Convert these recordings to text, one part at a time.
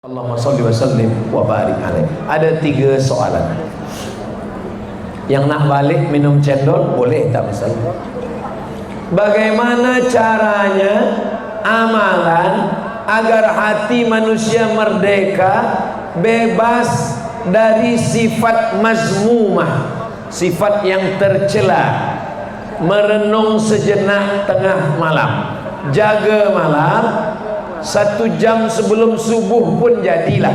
Allahumma salli wa sallim wa barik alaih. Ada 3 soalan. Yang nak balik minum cendol boleh tak misalnya? Bagaimana caranya amalan agar hati manusia merdeka, bebas dari sifat mazmumah, sifat yang tercela? Merenung sejenak tengah malam, jaga malam 1 jam sebelum subuh pun jadilah.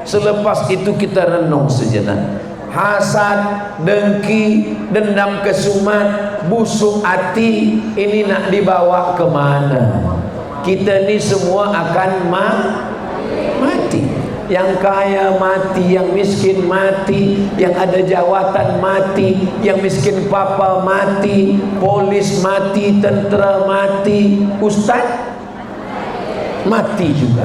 Selepas itu kita renung sejenak. Hasad, dengki, dendam kesumat, busuk hati, ini nak dibawa ke mana? Kita ni semua akan mati. Yang kaya mati, yang miskin mati, yang ada jawatan mati, yang miskin papa mati, polis mati, tentera mati, ustaz mati juga.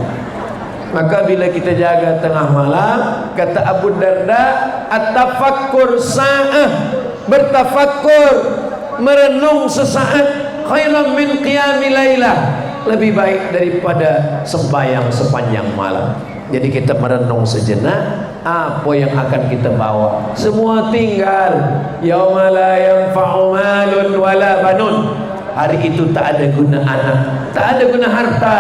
Maka bila kita jaga tengah malam, kata Abu Darda, at-tafakkur sa'ah, bertafakkur, merenung sesaat, khairan min qiyamil lailah, lebih baik daripada sembahyang sepanjang malam. Jadi kita merenung sejenak, apa yang akan kita bawa. Semua tinggal. Yauma la yanfa'u malun wala banun. Hari itu tak ada guna anak, tak ada guna harta,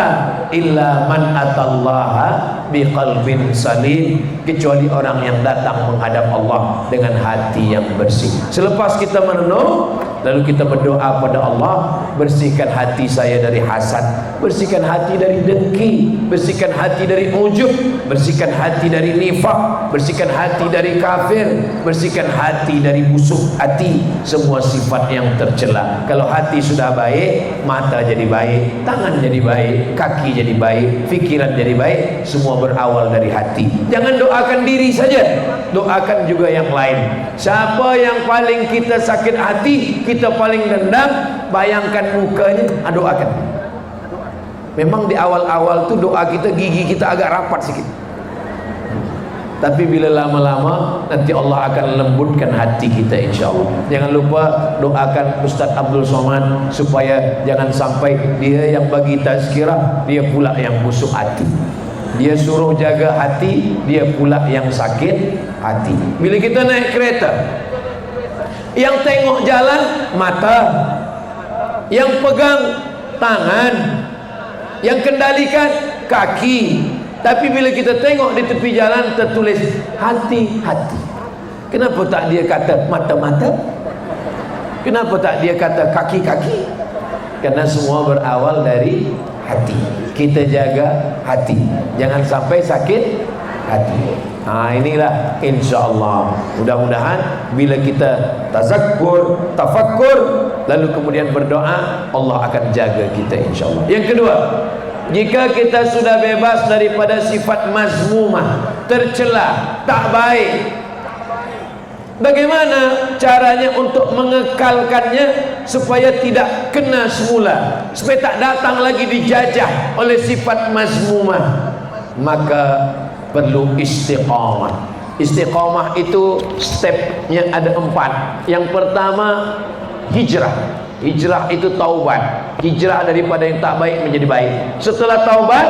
illa man atallaha biqalbin salim, kecuali orang yang datang menghadap Allah dengan hati yang bersih. Selepas kita merenung, lalu kita berdoa pada Allah, bersihkan hati saya dari hasad, bersihkan hati dari dengki, bersihkan hati dari ujub, bersihkan hati dari nifak, bersihkan hati dari kafir, bersihkan hati dari busuk hati, semua sifat yang tercela. Kalau hati sudah baik, mata jadi baik, tangan jadi baik, kaki jadi baik, fikiran jadi baik, semua berawal dari hati. Jangan doakan diri saja, doakan juga yang lain. Siapa yang paling kita sakit hati, kita paling dendam, bayangkan mukanya, doakan. Memang di awal-awal tu doa kita, gigi kita agak rapat sikit, tapi bila lama-lama nanti Allah akan lembutkan hati kita, insyaAllah. Jangan lupa doakan Ustaz Abdul Somad supaya jangan sampai dia yang bagi tazkirah, dia pula yang busuk hati. Dia suruh jaga hati, dia pula yang sakit hati. Bila kita naik kereta, yang tengok jalan mata, yang pegang tangan, yang kendalikan kaki. Tapi bila kita tengok di tepi jalan tertulis hati-hati. Kenapa tak dia kata mata-mata? Kenapa tak dia kata kaki-kaki? Karena semua berawal dari hati. Kita jaga hati, jangan sampai sakit hati. Inilah insyaAllah. Mudah-mudahan bila kita tazakkur, tafakkur, lalu kemudian berdoa, Allah akan jaga kita insyaAllah. Yang kedua, jika kita sudah bebas daripada sifat mazmumah, tercela, tak baik, bagaimana caranya untuk mengekalkannya supaya tidak kena semula, supaya tak datang lagi dijajah oleh sifat mazmumah? Maka perlu istiqamah. Istiqamah itu stepnya ada 4. Yang pertama, hijrah. Hijrah itu taubat, hijrah daripada yang tak baik menjadi baik. Setelah taubat,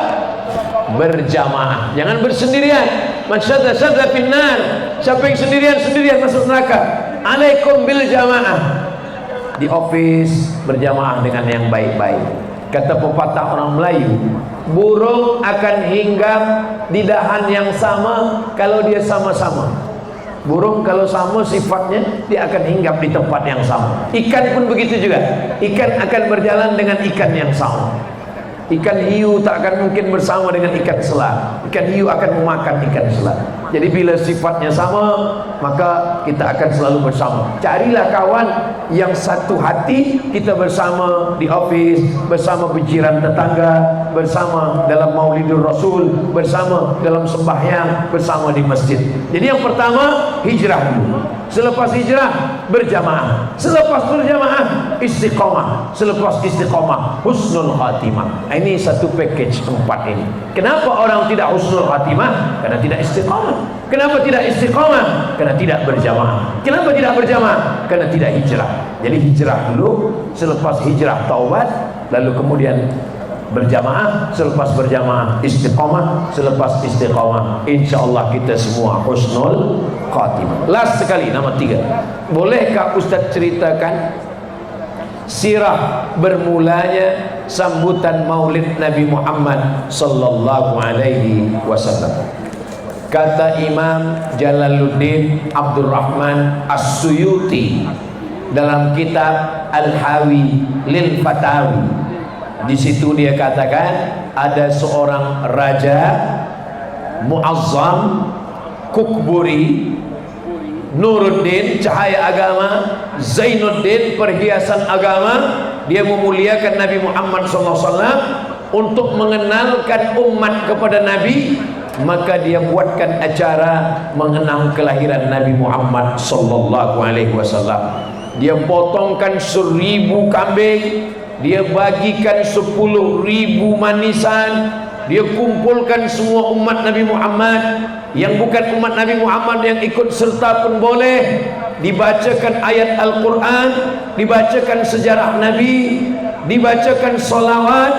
berjamaah, jangan bersendirian. Man syadda syadda finnar, siapa yang sendirian masuk neraka. Alaikum bil jamaah. Di office berjamaah dengan yang baik-baik. Kata pepatah orang Melayu, burung akan hinggap di dahan yang sama kalau dia sama-sama. Burung kalau sama sifatnya, dia akan hinggap di tempat yang sama. Ikan pun begitu juga. Ikan akan berjalan dengan ikan yang sama. Ikan hiu tak akan mungkin bersama dengan ikan selam. Ikan hiu akan memakan ikan selam. Jadi bila sifatnya sama, maka kita akan selalu bersama. Carilah kawan yang satu hati, kita bersama di office, bersama pikiran tetangga, bersama dalam Maulidur Rasul, bersama dalam sembahyang, bersama di masjid. Jadi yang pertama, hijrah dulu. Selepas hijrah, berjamaah. Selepas berjamaah, istiqamah. Selepas istiqamah, husnul khatimah. Ini satu package 4 ini. Kenapa orang tidak husnul khatimah? Karena tidak istiqamah. Kenapa tidak istiqamah? Karena tidak berjamaah. Kenapa tidak berjamaah? Karena tidak hijrah. Jadi hijrah dulu, selepas hijrah taubat, lalu kemudian berjamaah, selepas berjamaah istiqamah, selepas istiqamah insyaallah kita semua husnul khatimah. Last sekali, nama 3. Bolehkah Ustaz ceritakan sirah bermulanya sambutan Maulid Nabi Muhammad sallallahu alaihi wasallam? Kata Imam Jalaluddin Abdul Rahman As-Suyuti dalam kitab Al-Hawi lil Fatawi, di situ dia katakan ada seorang raja Muazzam Kukburi, Nuruddin cahaya agama, Zainuddin perhiasan agama. Dia memuliakan Nabi Muhammad SAW untuk mengenalkan umat kepada Nabi, maka dia buatkan acara mengenang kelahiran Nabi Muhammad SAW. Dia potongkan 1000 kambing, dia bagikan 10.000 manisan, dia kumpulkan semua umat Nabi Muhammad. Yang bukan umat Nabi Muhammad yang ikut serta pun boleh. Dibacakan ayat Al-Quran, dibacakan sejarah Nabi, dibacakan solawat,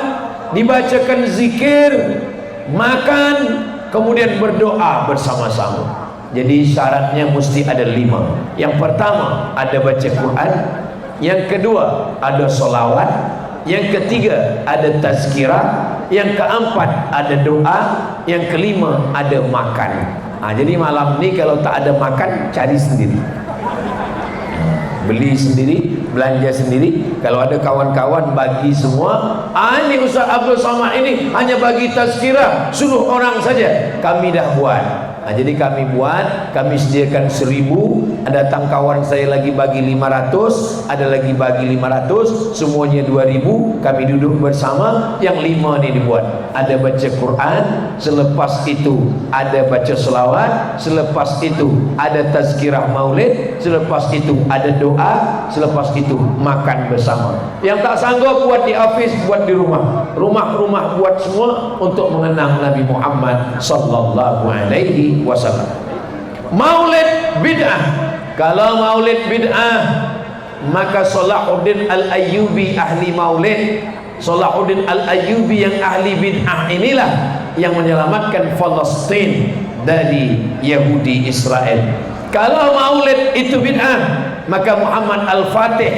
dibacakan zikir, makan, kemudian berdoa bersama-sama. Jadi syaratnya mesti ada 5. Yang pertama ada baca Quran, yang kedua ada solawat, yang ketiga ada tazkirah, yang keempat ada doa, yang kelima ada makan. Jadi malam ni kalau tak ada makan, cari sendiri, beli sendiri, belanja sendiri. Kalau ada kawan-kawan bagi semua. Ini Ustaz Abdul Samad ini hanya bagi tazkirah, suruh orang saja. Kami dah buat. Jadi kami buat, kami sediakan 1000, datang kawan saya lagi bagi 500, ada lagi bagi 500, semuanya 2000. Kami duduk bersama, yang 5 ni dibuat. Ada baca Quran, selepas itu ada baca selawat, selepas itu ada tazkirah maulid, selepas itu ada doa, selepas itu makan bersama. Yang tak sanggup buat di office, buat di rumah. Rumah-rumah buat semua untuk mengenang Nabi Muhammad sallallahu alaihi wasallam. Maulid bid'ah. Kalau maulid bid'ah, maka Salahuddin Al-Ayyubi ahli maulid, Salahuddin Al-Ayyubi yang ahli bid'ah inilah yang menyelamatkan Palestin dari Yahudi Israel. Kalau maulid itu bid'ah, maka Muhammad Al-Fatih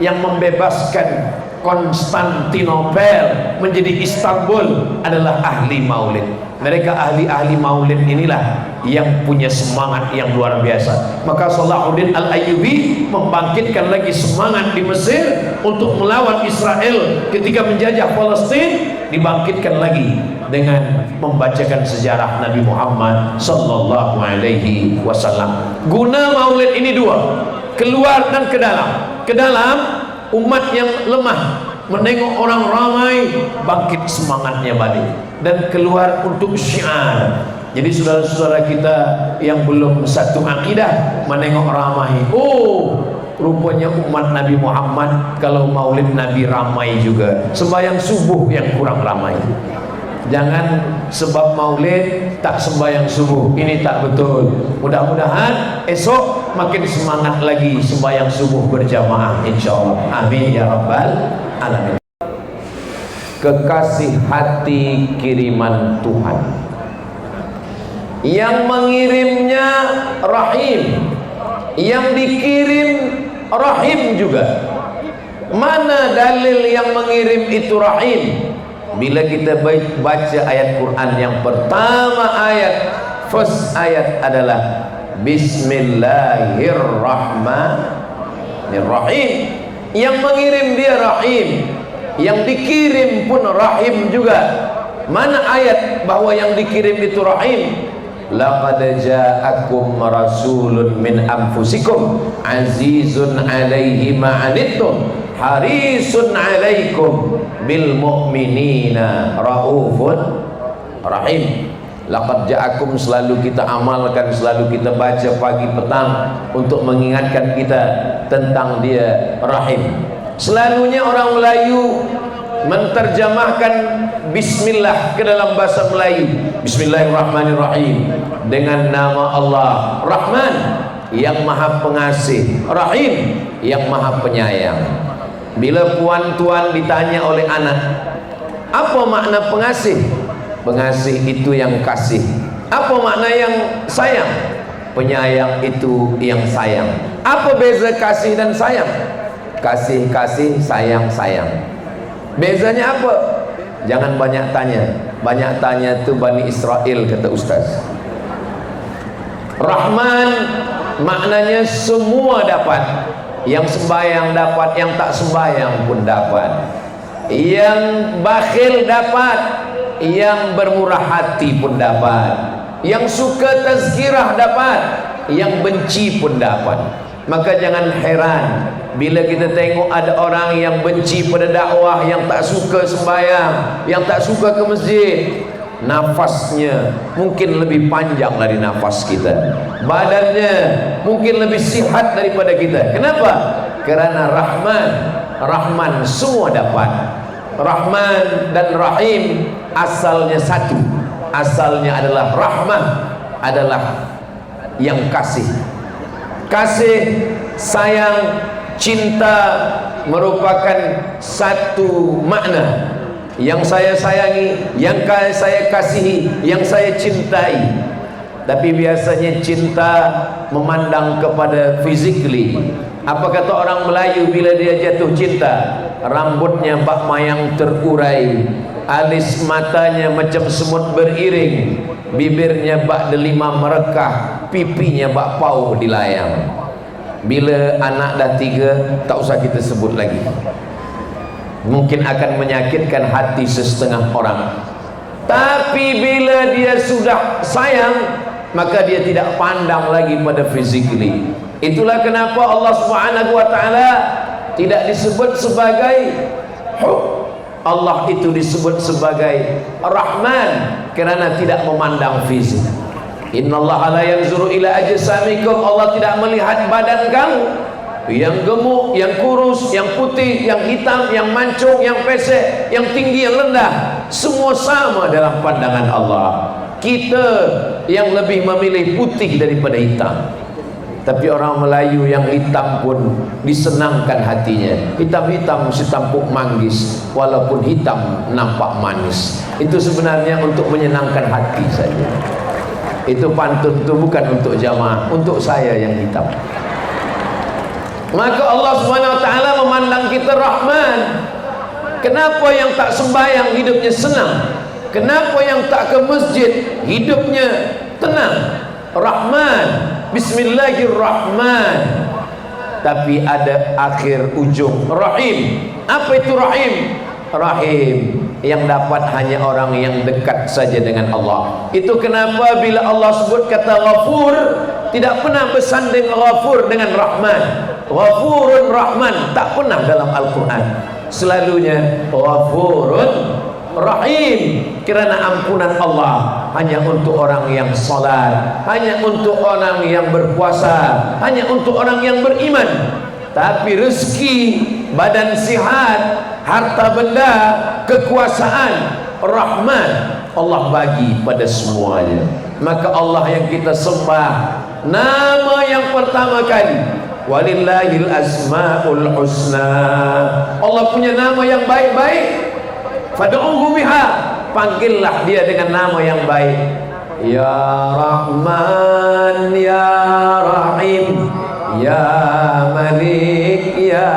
yang membebaskan Konstantinopel menjadi Istanbul adalah ahli maulid. Mereka ahli-ahli maulid inilah yang punya semangat yang luar biasa. Maka Salahuddin Al-Ayyubi membangkitkan lagi semangat di Mesir untuk melawan Israel ketika menjajah Palestin. Dibangkitkan lagi dengan membacakan sejarah Nabi Muhammad sallallahu alaihi wasallam. Guna maulid ini 2, keluar dan ke dalam. Ke dalam, umat yang lemah menengok orang ramai, bangkit semangatnya balik. Dan keluar untuk syiar. Jadi saudara-saudara kita yang belum satu akidah menengok ramai, rupanya umat Nabi Muhammad kalau maulid Nabi ramai juga. Sembahyang subuh yang kurang ramai. Jangan sebab maulid tak sembahyang subuh, ini tak betul. Mudah-mudahan esok makin semangat lagi sembahyang subuh berjamaah insyaallah. Amin ya rabbal alamin. Kekasih hati kiriman Tuhan, yang mengirimnya Rahim, yang dikirim Rahim juga. Mana dalil yang mengirim itu Rahim? Bila kita baca ayat Quran yang pertama, first ayat adalah Bismillahirrahmanirrahim. Yang mengirim dia Rahim, yang dikirim pun Rahim juga. Mana ayat bahwa yang dikirim itu Rahim? Laqad ja'akum rasulun min anfusikum azizun 'alaihi ma 'anittum harisun 'alaikum bil mu'minina raufun rahim. Laqad ja'akum selalu kita amalkan, selalu kita baca pagi petang untuk mengingatkan kita tentang dia Rahim. Selalunya orang Melayu menterjemahkan bismillah ke dalam bahasa Melayu, Bismillahirrahmanirrahim, dengan nama Allah Rahman yang maha pengasih, Rahim yang maha penyayang. Bila puan tuan ditanya oleh anak, Apa makna pengasih? Pengasih itu yang kasih. Apa makna yang sayang? Penyayang itu yang sayang. Apa beza kasih dan sayang? Kasih, kasih, sayang, sayang. Bezanya apa? Jangan banyak tanya. Banyak tanya itu Bani Israel, kata Ustaz. Rahman maknanya semua dapat. Yang sembahyang dapat, yang tak sembahyang pun dapat. Yang bakhil dapat, yang bermurah hati pun dapat. Yang suka tazkirah dapat, yang benci pun dapat. Maka jangan heran bila kita tengok ada orang yang benci pada dakwah, yang tak suka sembahyang, yang tak suka ke masjid. Nafasnya mungkin lebih panjang dari nafas kita, badannya mungkin lebih sihat daripada kita. Kenapa? Kerana Rahman semua dapat. Rahman dan Rahim asalnya satu. Asalnya adalah rahmah, adalah yang kasih. Kasih, sayang, cinta merupakan satu makna. Yang saya sayangi, yang saya kasihi, yang saya cintai. Tapi biasanya cinta memandang kepada physically. Apa kata orang Melayu bila dia jatuh cinta? Rambutnya bak mayang terurai, alis matanya macam semut beriring, bibirnya bak delima merekah, pipinya bak pauh dilayang. Bila anak dah 3, tak usah kita sebut lagi. Mungkin akan menyakitkan hati sesetengah orang. Tapi bila dia sudah sayang, maka dia tidak pandang lagi pada physically. Itulah kenapa Allah Subhanahu wa taala tidak disebut sebagai hub. Allah itu disebut sebagai Rahman kerana tidak memandang fisik. Innallaha la yanzuru ila ajsamikum. Allah tidak melihat badan kamu, yang gemuk, yang kurus, yang putih, yang hitam, yang mancung, yang pesek, yang tinggi, yang rendah, semua sama dalam pandangan Allah. Kita yang lebih memilih putih daripada hitam. Tapi orang Melayu yang hitam pun disenangkan hatinya. Hitam-hitam mesti tampuk manggis, walaupun hitam nampak manis. Itu sebenarnya untuk menyenangkan hati saja. Itu pantun itu bukan untuk jamaah, untuk saya yang hitam. Maka Allah Subhanahu wa taala memandang kita Rahman. Kenapa yang tak sembahyang hidupnya senang? Kenapa yang tak ke masjid hidupnya tenang? Rahman, Bismillahirrahman. Tapi ada akhir ujung Rahim. Apa itu Rahim? Rahim yang dapat hanya orang yang dekat saja dengan Allah. Itu kenapa bila Allah sebut kata Ghafur, tidak pernah bersanding Ghafur dengan Rahman. Ghafurun Rahman tak pernah dalam Al-Quran. Selalunya Ghafurun Rahim, kerana ampunan Allah hanya untuk orang yang salat, hanya untuk orang yang berpuasa, hanya untuk orang yang beriman. Tapi rezeki, badan sihat, harta benda, kekuasaan, Rahman Allah bagi pada semuanya. Maka Allah yang kita sembah, nama yang pertama kali, walillahil asmaul husna. Allah punya nama yang baik-baik. Fad'uhu biha, panggillah dia dengan nama yang baik. Ya Rahman, Ya Rahim, Ya Malik, Ya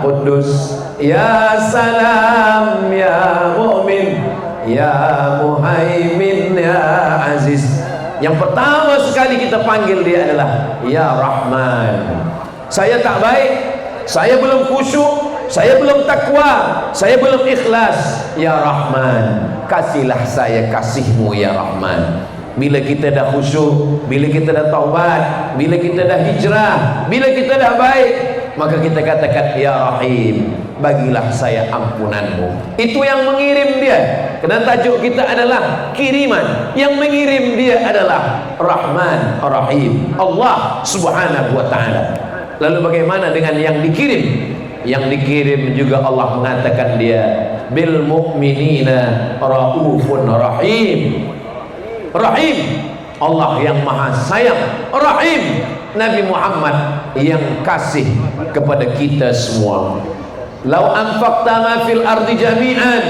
Qudus, Ya Salam, Ya Mu'min, Ya Muhaimin, Ya Aziz. Yang pertama sekali kita panggil dia adalah Ya Rahman. Saya tak baik, saya belum khusyuk, saya belum takwa, saya belum ikhlas. Ya Rahman, kasihlah saya kasihmu ya Rahman. Bila kita dah khusyuk, bila kita dah taubat, bila kita dah hijrah, bila kita dah baik, maka kita katakan Ya Rahim, bagilah saya ampunanmu. Itu yang mengirim dia. Kerana tajuk kita adalah kiriman. Yang mengirim dia adalah Rahman Rahim, Allah Subhanahu wa ta'ala. Lalu bagaimana dengan yang dikirim? Yang dikirim juga Allah mengatakan dia bil mu'minina raufun rahim. Rahim, Allah yang maha sayang. Rahim, Nabi Muhammad yang kasih kepada kita semua. Lau anfaqta ma fil ardi jami'an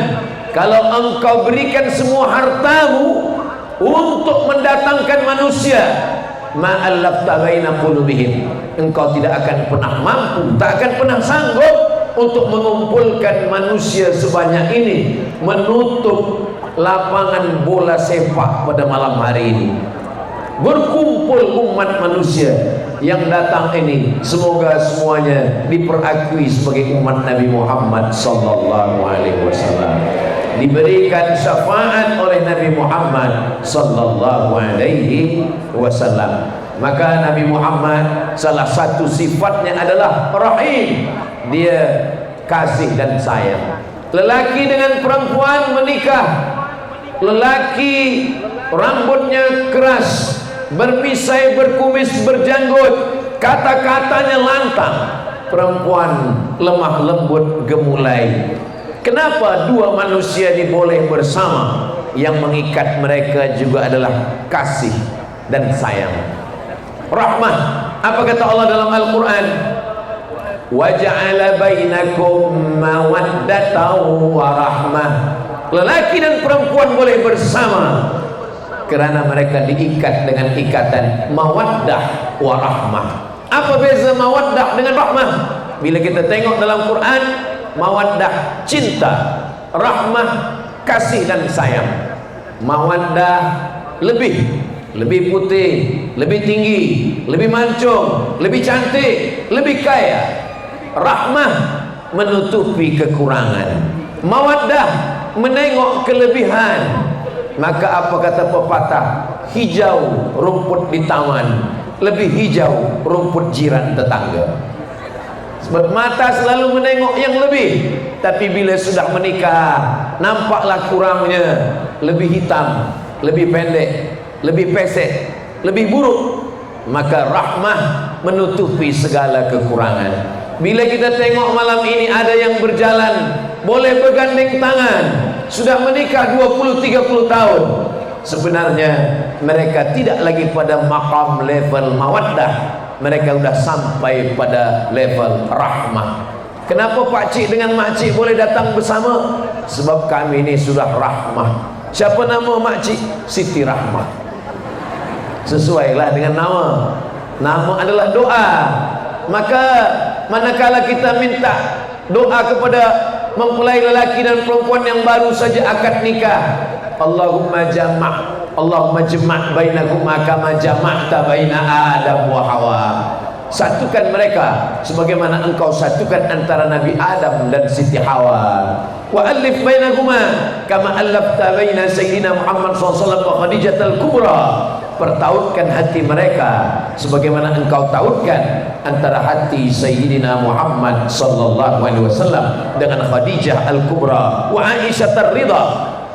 Kalau engkau berikan semua hartamu untuk mendatangkan manusia, ma'allafta baina qulubihim, engkau tidak akan pernah mampu, tak akan pernah sanggup untuk mengumpulkan manusia sebanyak ini, menutup lapangan bola sepak pada malam hari ini. Berkumpul umat manusia yang datang ini, semoga semuanya diperakui sebagai umat Nabi Muhammad sallallahu alaihi wasallam, diberikan syafaat oleh Nabi Muhammad sallallahu alaihi wasallam. Maka Nabi Muhammad salah satu sifatnya adalah rahim, dia kasih dan sayang. Lelaki dengan perempuan menikah, lelaki rambutnya keras, bermisai, berkumis, berjanggut, kata-katanya lantang, perempuan lemah lembut, gemulai. Kenapa dua manusia diboleh bersama? Yang mengikat mereka juga adalah kasih dan sayang, rahmah. Apa kata Allah dalam Al-Quran? وَجَعَلَ بَيْنَكُمْ مَوَدَّةً وَرَحْمَةً. Lelaki dan perempuan boleh bersama kerana mereka diikat dengan ikatan mawaddah warahmah. Apa beza mawaddah dengan rahmah? Bila kita tengok dalam Quran, mawaddah cinta, rahmah kasih dan sayang. Mawaddah lebih putih, lebih tinggi, lebih mancung, lebih cantik, lebih kaya. Rahmah menutupi kekurangan. Mawaddah menengok kelebihan. Maka apa kata pepatah? Hijau rumput di taman, lebih hijau rumput jiran tetangga. Sebab mata selalu menengok yang lebih, tapi bila sudah menikah, nampaklah kurangnya. Lebih hitam, lebih pendek, lebih pesek, lebih buruk. Maka rahmah menutupi segala kekurangan. Bila kita tengok malam ini ada yang berjalan, boleh bergandeng tangan, sudah menikah 20-30 tahun, sebenarnya mereka tidak lagi pada maqam level mawaddah, mereka sudah sampai pada level rahmah. Kenapa pakcik dengan makcik boleh datang bersama? Sebab kami ini sudah rahmah. Siapa nama makcik? Siti Rahmah. Sesuailah dengan nama. Nama adalah doa. Maka manakala kita minta doa kepada mempelai lelaki dan perempuan yang baru saja akad nikah, Allahumma jama' bainakuma kama jama'ta baina Adam wa Hawa. Satukan mereka sebagaimana engkau satukan antara Nabi Adam dan Siti Hawa. Wa alif bainakuma kama alafta baina Sayyidina Muhammad SAW wa Khadijatul Kubra. Pertautkan hati mereka sebagaimana engkau tautkan antara hati Sayyidina Muhammad sallallahu alaihi wasallam dengan Khadijah Al-Kubra wa Aisyah Ar-Ridha.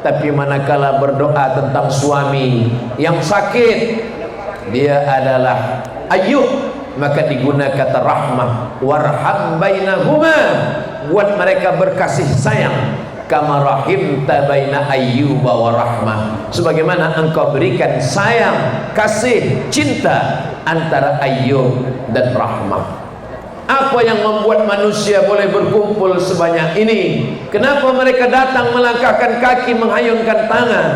Tapi manakala berdoa tentang suami yang sakit, dia adalah Ayyub, maka digunakan kata rahmah, warham bainahuma, buat mereka berkasih sayang, kama rahimta baina Ayyuba wa rahmah, sebagaimana engkau berikan sayang, kasih, cinta antara Ayyub dan rahmah. Apa yang membuat manusia boleh berkumpul sebanyak ini? Kenapa mereka datang melangkahkan kaki, menghayungkan tangan,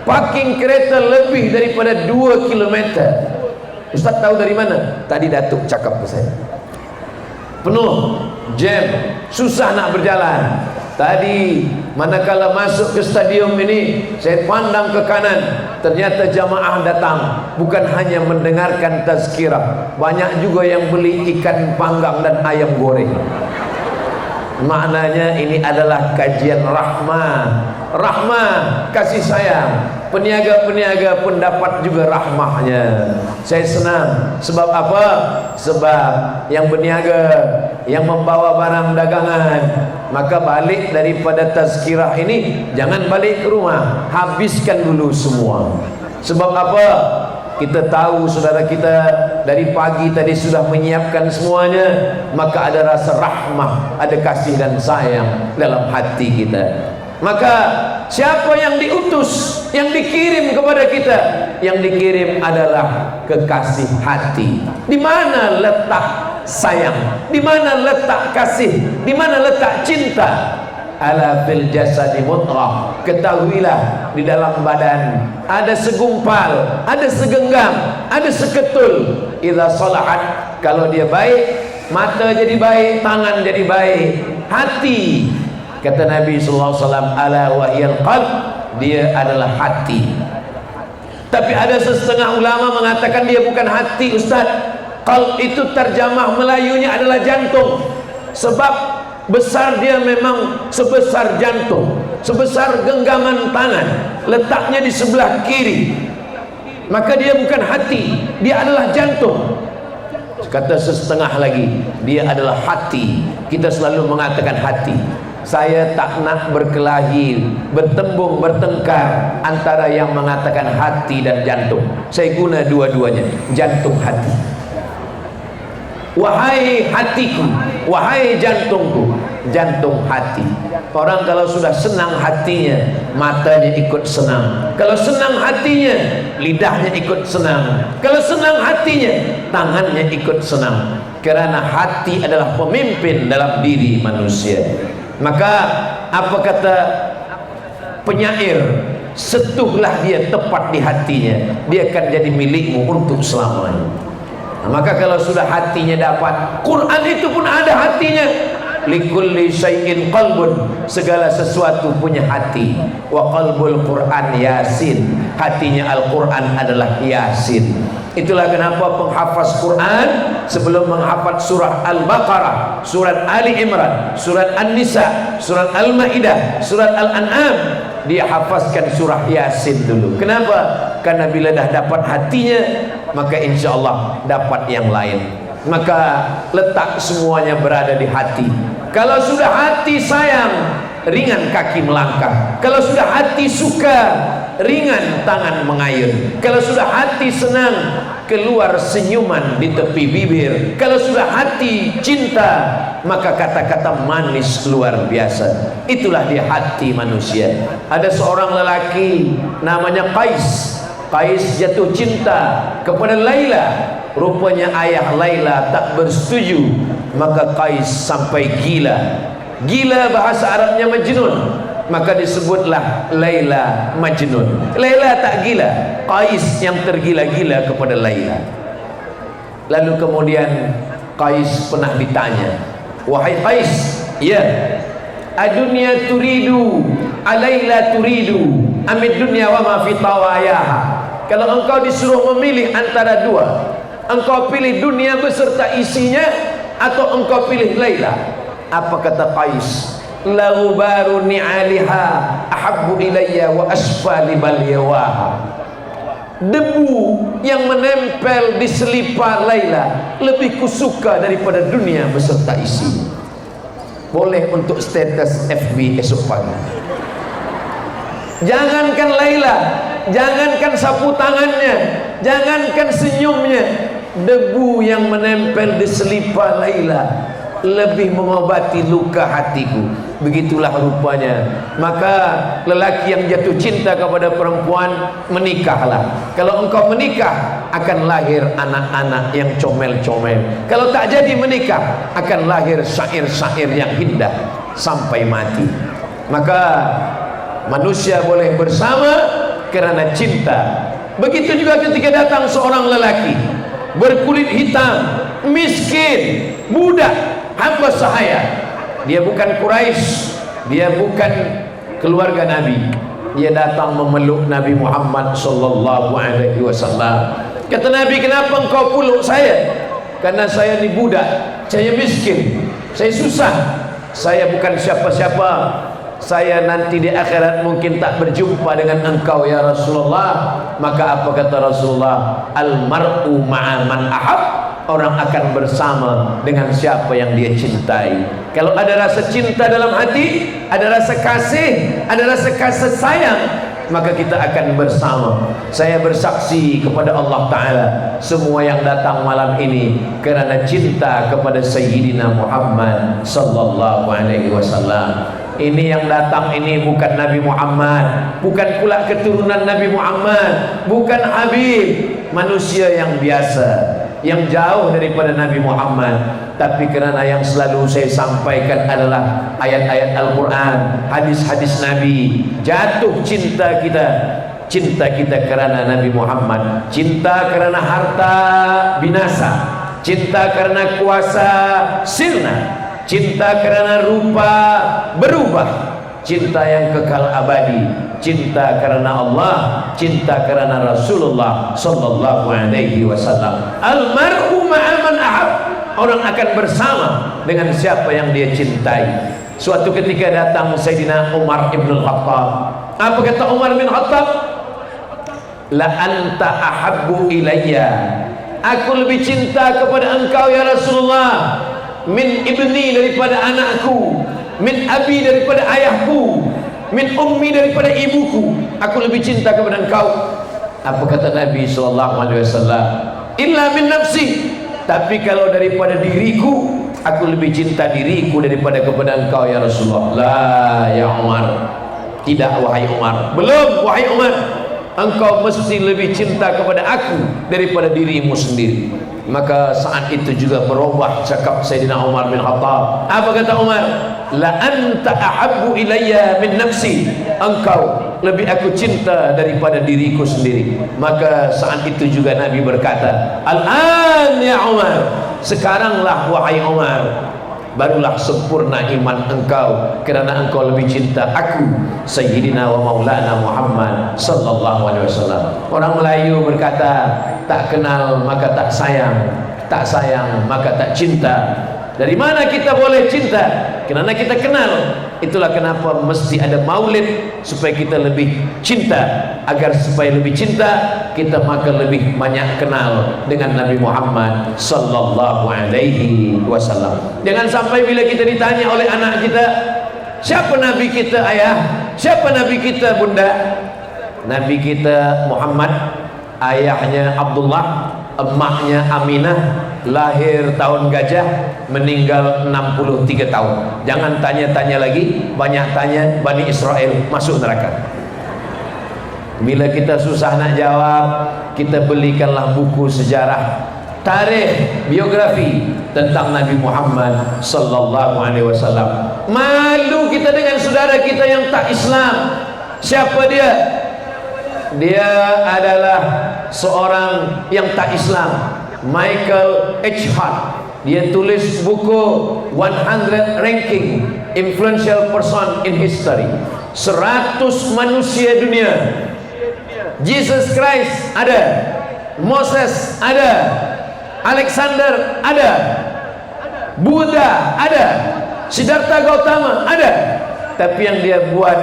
parking kereta lebih daripada 2 kilometer? Ustaz tahu dari mana? Tadi Datuk cakap ke saya. Penuh, jam, susah nak berjalan. Tadi manakala masuk ke stadium ini, saya pandang ke kanan, ternyata jamaah datang bukan hanya mendengarkan tazkirah, banyak juga yang beli ikan panggang dan ayam goreng. Maknanya ini adalah kajian rahmah, rahmah, kasih sayang. Peniaga-peniaga pun dapat juga rahmahnya. Saya senang. Sebab apa? Sebab yang berniaga, yang membawa barang dagangan, maka balik daripada tazkirah ini, jangan balik ke rumah, habiskan dulu semua. Sebab apa? Kita tahu saudara kita dari pagi tadi sudah menyiapkan semuanya, maka ada rasa rahmah, ada kasih dan sayang dalam hati kita. Maka siapa yang diutus, yang dikirim kepada kita? Yang dikirim adalah kekasih hati. Di mana letak sayang? Di mana letak kasih? Di mana letak cinta? ala fil jasadi mudghah, ketahuilah di dalam badan ada segumpal, ada segenggam, ada seketul. Idza salahat, kalau dia baik, mata jadi baik, tangan jadi baik, hati, kata Nabi sallallahu alaihi wasallam, ala wahyal qalb, dia adalah hati. Tapi ada setengah ulama mengatakan dia bukan hati, Ustaz. Qalb itu terjemah Melayunya adalah jantung, sebab besar dia memang sebesar jantung, sebesar genggaman tangan, letaknya di sebelah kiri, maka dia bukan hati, dia adalah jantung. Kata setengah lagi, dia adalah hati. Kita selalu mengatakan hati. Saya tak nak berkelahi, bertembung, bertengkar antara yang mengatakan hati dan jantung. Saya guna dua-duanya, jantung hati. Wahai hatiku, wahai jantungku, jantung hati. Orang kalau sudah senang hatinya, matanya ikut senang. Kalau senang hatinya, lidahnya ikut senang. Kalau senang hatinya, tangannya ikut senang. Karena hati adalah pemimpin dalam diri manusia. Maka apa kata penyair, sentuhlah dia tepat di hatinya, dia akan jadi milikmu untuk selamanya. Nah, maka kalau sudah hatinya dapat, Quran itu pun ada hatinya. Likulli syai'in qalbun, segala sesuatu punya hati. Wa qalbul Quran Yasin, hatinya Al-Quran adalah Yasin. Itulah kenapa penghafaz Quran sebelum menghafaz surah Al-Baqarah, surat Ali Imran, surat An-Nisa, surat Al-Maidah, surat Al-An'am, dia hafazkan surah Yasin dulu. Kenapa? Karena bila dah dapat hatinya, maka insya Allah dapat yang lain. Maka letak semuanya berada di hati. Kalau sudah hati sayang, ringan kaki melangkah. Kalau sudah hati suka, ringan tangan mengayun. Kalau sudah hati senang, keluar senyuman di tepi bibir. Kalau sudah hati cinta, maka kata-kata manis luar biasa. Itulah dia hati manusia. Ada seorang lelaki namanya Qais. Qais jatuh cinta kepada Laila. Rupanya ayah Laila tak bersetuju, maka Qais sampai gila. Gila bahasa Arabnya Majnun, maka disebutlah Laila Majnun. Laila tak gila, Qais yang tergila-gila kepada Laila. Lalu kemudian Qais pernah ditanya, wahai Qais, ya, adunya turidu, alaila turidu, amid dunya wa ma fi tawayaha. Kalau engkau disuruh memilih antara dua, engkau pilih dunia beserta isinya atau engkau pilih Laila? Apa kata Qais? Laubaru ni'aliha ahabbu ilayya wa asfali balyawaha. Debu yang menempel di selipar Laila lebih kusuka daripada dunia beserta isi. Boleh untuk status FB esok pagi. Jangankan Laila, jangankan sapu tangannya, jangankan senyumnya, debu yang menempel di selipar Laila lebih mengobati luka hatiku. Begitulah rupanya. Maka lelaki yang jatuh cinta kepada perempuan, menikahlah. Kalau engkau menikah, akan lahir anak-anak yang comel-comel. Kalau tak jadi menikah, akan lahir syair-syair yang indah sampai mati. Maka manusia boleh bersama kerana cinta. Begitu juga ketika datang seorang lelaki berkulit hitam, miskin, budak, hamba sahaya. Dia bukan Quraisy, dia bukan keluarga Nabi. Dia datang memeluk Nabi Muhammad sallallahu alaihi wasallam. Kata Nabi, kenapa engkau peluk saya? Karena saya ni budak, saya miskin, saya susah, saya bukan siapa-siapa. Saya nanti di akhirat mungkin tak berjumpa dengan engkau ya Rasulullah. Maka apa kata Rasulullah? Al-mar'u ma'a man ahab. Orang akan bersama dengan siapa yang dia cintai. Kalau ada rasa cinta dalam hati, ada rasa kasih, ada rasa kasih sayang, maka kita akan bersama. Saya bersaksi kepada Allah Ta'ala, semua yang datang malam ini kerana cinta kepada Sayyidina Muhammad sallallahu alaihi wasallam. Ini yang datang ini bukan Nabi Muhammad, bukan pula keturunan Nabi Muhammad, bukan Habib, manusia yang biasa. yang jauh daripada Nabi Muhammad, tapi kerana yang selalu saya sampaikan adalah ayat-ayat Al-Quran, hadis-hadis Nabi, jatuh cinta kita kerana Nabi Muhammad. Cinta kerana harta binasa, cinta kerana kuasa sirna, cinta kerana rupa berubah, cinta yang kekal abadi, cinta kerana Allah, cinta kerana Rasulullah sallallahu alaihi wasallam. Al-mar'u ma'a man ahab. Orang akan bersama dengan siapa yang dia cintai. Suatu ketika datang Sayyidina Umar ibn Khattab. Apa kata Umar bin Khattab? La anta ahabbu ilayya. Aku lebih cinta kepada engkau ya Rasulullah, min ibni daripada anakku, min abi daripada ayahku, min ummi daripada ibuku. Aku lebih cinta kepada engkau. Apa kata Nabi SAW? Illa min nafsi. Tapi kalau daripada diriku, aku lebih cinta diriku daripada kepada engkau ya Rasulullah. La ya Umar. Tidak wahai Umar. Belum wahai Umar. Engkau mesti lebih cinta kepada aku daripada dirimu sendiri. Maka saat itu juga berubah cakap Sayyidina Umar bin Khattab. Apa kata Umar? La anta ahabbu ilayya min nafsi. Engkau lebih aku cinta daripada diriku sendiri. Maka saat itu juga Nabi berkata, Al-an ya Umar. Sekaranglah wahai Umar, barulah sempurna iman engkau kerana engkau lebih cinta aku, Sayyidina wa Maulana Muhammad sallallahu alaihi wasallam. Orang Melayu berkata, tak kenal maka tak sayang, tak sayang maka tak cinta. Dari mana kita boleh cinta? Kerana kita kenal. Itulah kenapa mesti ada maulid, supaya kita lebih cinta. Agar supaya lebih cinta, kita maka lebih banyak kenal dengan Nabi Muhammad sallallahu alaihi wasallam. Jangan sampai bila kita ditanya oleh anak kita, siapa Nabi kita ayah? Siapa Nabi kita bunda? Nabi kita Muhammad, ayahnya Abdullah, emaknya Aminah, lahir tahun gajah, meninggal 63 tahun. Jangan tanya-tanya lagi, banyak tanya, Bani Israel masuk neraka. Bila kita susah nak jawab, kita belikanlah buku sejarah, tarikh, biografi tentang Nabi Muhammad sallallahu alaihi wasallam. Malu kita dengan saudara kita yang tak Islam. Siapa dia? Dia adalah seorang yang tak Islam, Michael H. Hart. Dia tulis buku 100 Ranking Influential Person in History. 100 manusia dunia. Jesus Christ ada, Moses ada, Alexander ada, Buddha ada, Siddhartha Gautama ada. Tapi yang dia buat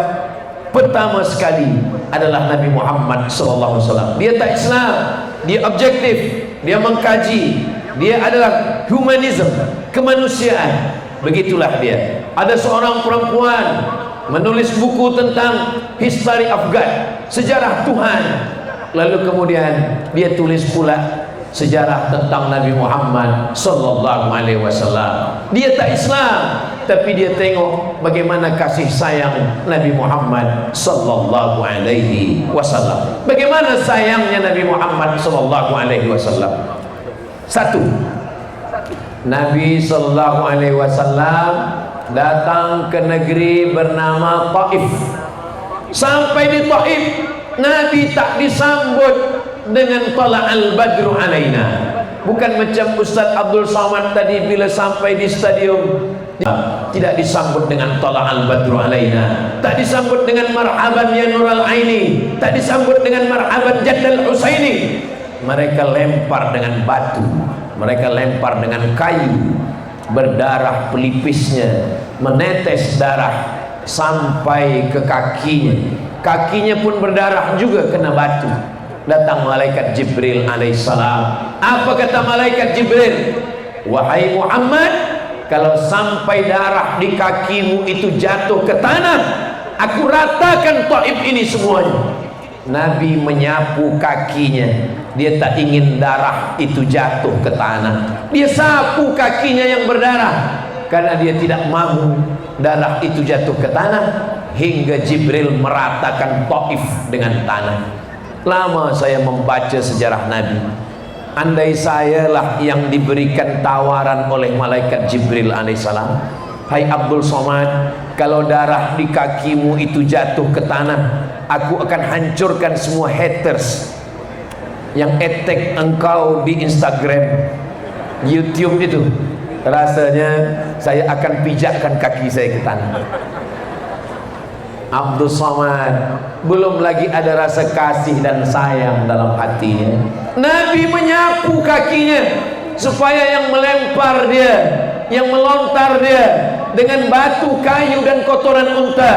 pertama sekali adalah Nabi Muhammad SAW. Dia tak Islam, dia objektif, dia mengkaji, dia adalah humanism, kemanusiaan. Begitulah dia. Ada seorang perempuan menulis buku tentang history of God, sejarah Tuhan. Lalu kemudian dia tulis pula sejarah tentang Nabi Muhammad sallallahu alaihi wasallam. Dia tak Islam, tapi dia tengok bagaimana kasih sayang Nabi Muhammad sallallahu alaihi wasallam. Bagaimana sayangnya Nabi Muhammad sallallahu alaihi wasallam? Satu, Nabi sallallahu alaihi wasallam datang ke negeri bernama Taif. Sampai di Taif, Nabi tak disambut dengan tala'al badru alaina. Bukan macam Ustaz Abdul Somad tadi bila sampai di stadium, tidak disambut dengan tala'al badru alaina, tak disambut dengan marhaban ya nural aini, tak disambut dengan marhaban jaddal husaini. Mereka lempar dengan batu, mereka lempar dengan kayu, berdarah pelipisnya, menetes darah sampai ke kakinya. Kakinya pun berdarah juga kena batu. Datang malaikat Jibril alaihissalam. Apa kata malaikat Jibril? Wahai Muhammad, kalau sampai darah di kakimu itu jatuh ke tanah, aku ratakan Taif ini semuanya. Nabi menyapu kakinya. Dia tak ingin darah itu jatuh ke tanah. Dia sapu kakinya yang berdarah, karena dia tidak mahu darah itu jatuh ke tanah. Hingga Jibril meratakan Taif dengan tanah. Lama saya membaca sejarah Nabi. andai sayalah yang diberikan tawaran oleh malaikat Jibril alaihissalam, hai Abdul Somad, kalau darah di kakimu itu jatuh ke tanah, aku akan hancurkan semua haters yang attack engkau di Instagram, YouTube itu. Rasanya saya akan pijakkan kaki saya ke tanah. Abdul Somad belum lagi ada rasa kasih dan sayang dalam hatinya. Nabi menyapu kakinya supaya yang melempar dia, yang melontar dia dengan batu, kayu dan kotoran unta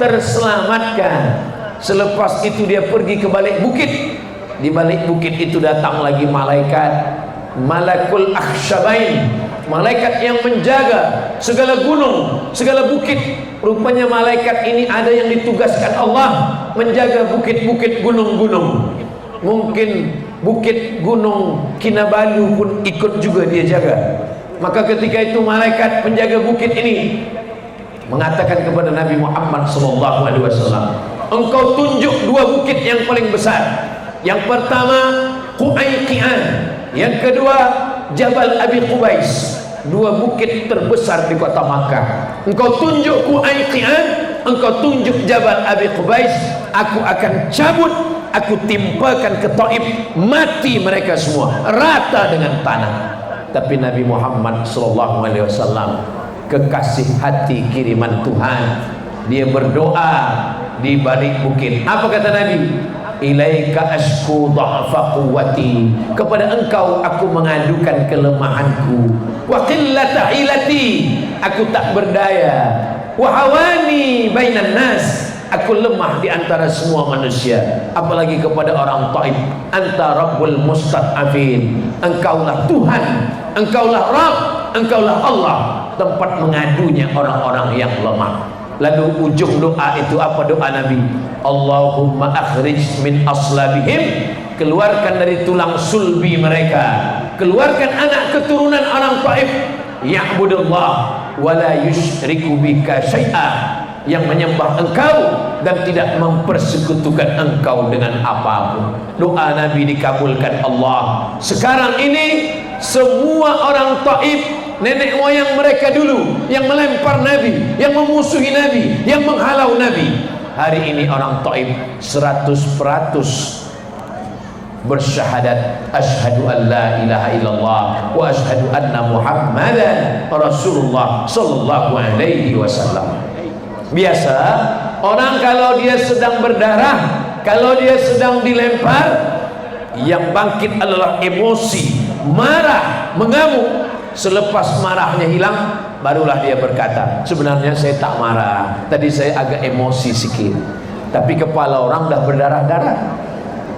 terselamatkan. Selepas itu dia pergi ke balik bukit. Di balik bukit itu datang lagi malaikat, Malakul Akhshabain, malaikat yang menjaga segala gunung, segala bukit. Rupanya malaikat ini ada yang ditugaskan Allah menjaga bukit-bukit gunung-gunung. Mungkin bukit gunung Kinabalu pun ikut juga dia jaga. Maka ketika itu malaikat penjaga bukit ini mengatakan kepada Nabi Muhammad SAW, engkau tunjuk dua bukit yang paling besar. Yang pertama Qu'ayqi'an, yang kedua Jabal Abi Qubais, dua bukit terbesar di kota Makkah. Engkau tunjuk Qu'ayqi'an, engkau tunjuk Jabal Abi Qubais, aku akan cabut, aku timpakan ke Taif, mati mereka semua rata dengan tanah. Tapi Nabi Muhammad SAW, kekasih hati kiriman Tuhan, dia berdoa di balik bukit. Apa kata Nabi? Ilaika ashku dha'fa quwwati, kepada engkau aku mengadukan kelemahanku, wa qillata hilati, aku tak berdaya, wa hawani bainan nas, aku lemah di antara semua manusia, apalagi kepada orang Taif. Anta rabbul mustad'afin, engkaulah Tuhan, engkaulah Rabb, engkaulah Allah, tempat mengadunya orang-orang yang lemah. Lalu ujung doa itu apa doa Nabi? Allahumma akhrij min aslabihim, keluarkan dari tulang sulbi mereka, keluarkan anak keturunan orang Taif, ya'budullah wa la yusyriku bika syai'a, yang menyembah engkau dan tidak mempersekutukan engkau dengan apapun. Doa Nabi dikabulkan Allah. Sekarang ini semua orang Taif, nenek moyang mereka dulu yang melempar Nabi, yang memusuhi Nabi, yang menghalau Nabi, hari ini orang Taif 100% bersyahadat asyhadu an la ilaha illallah wa asyhadu anna muhammadan rasulullah sallallahu alaihi wasallam. Biasa orang kalau dia sedang berdarah, kalau dia sedang dilempar, yang bangkit adalah emosi, marah, mengamuk. Selepas marahnya hilang, barulah dia berkata, sebenarnya saya tak marah, tadi saya agak emosi sikit, tapi kepala orang dah berdarah-darah.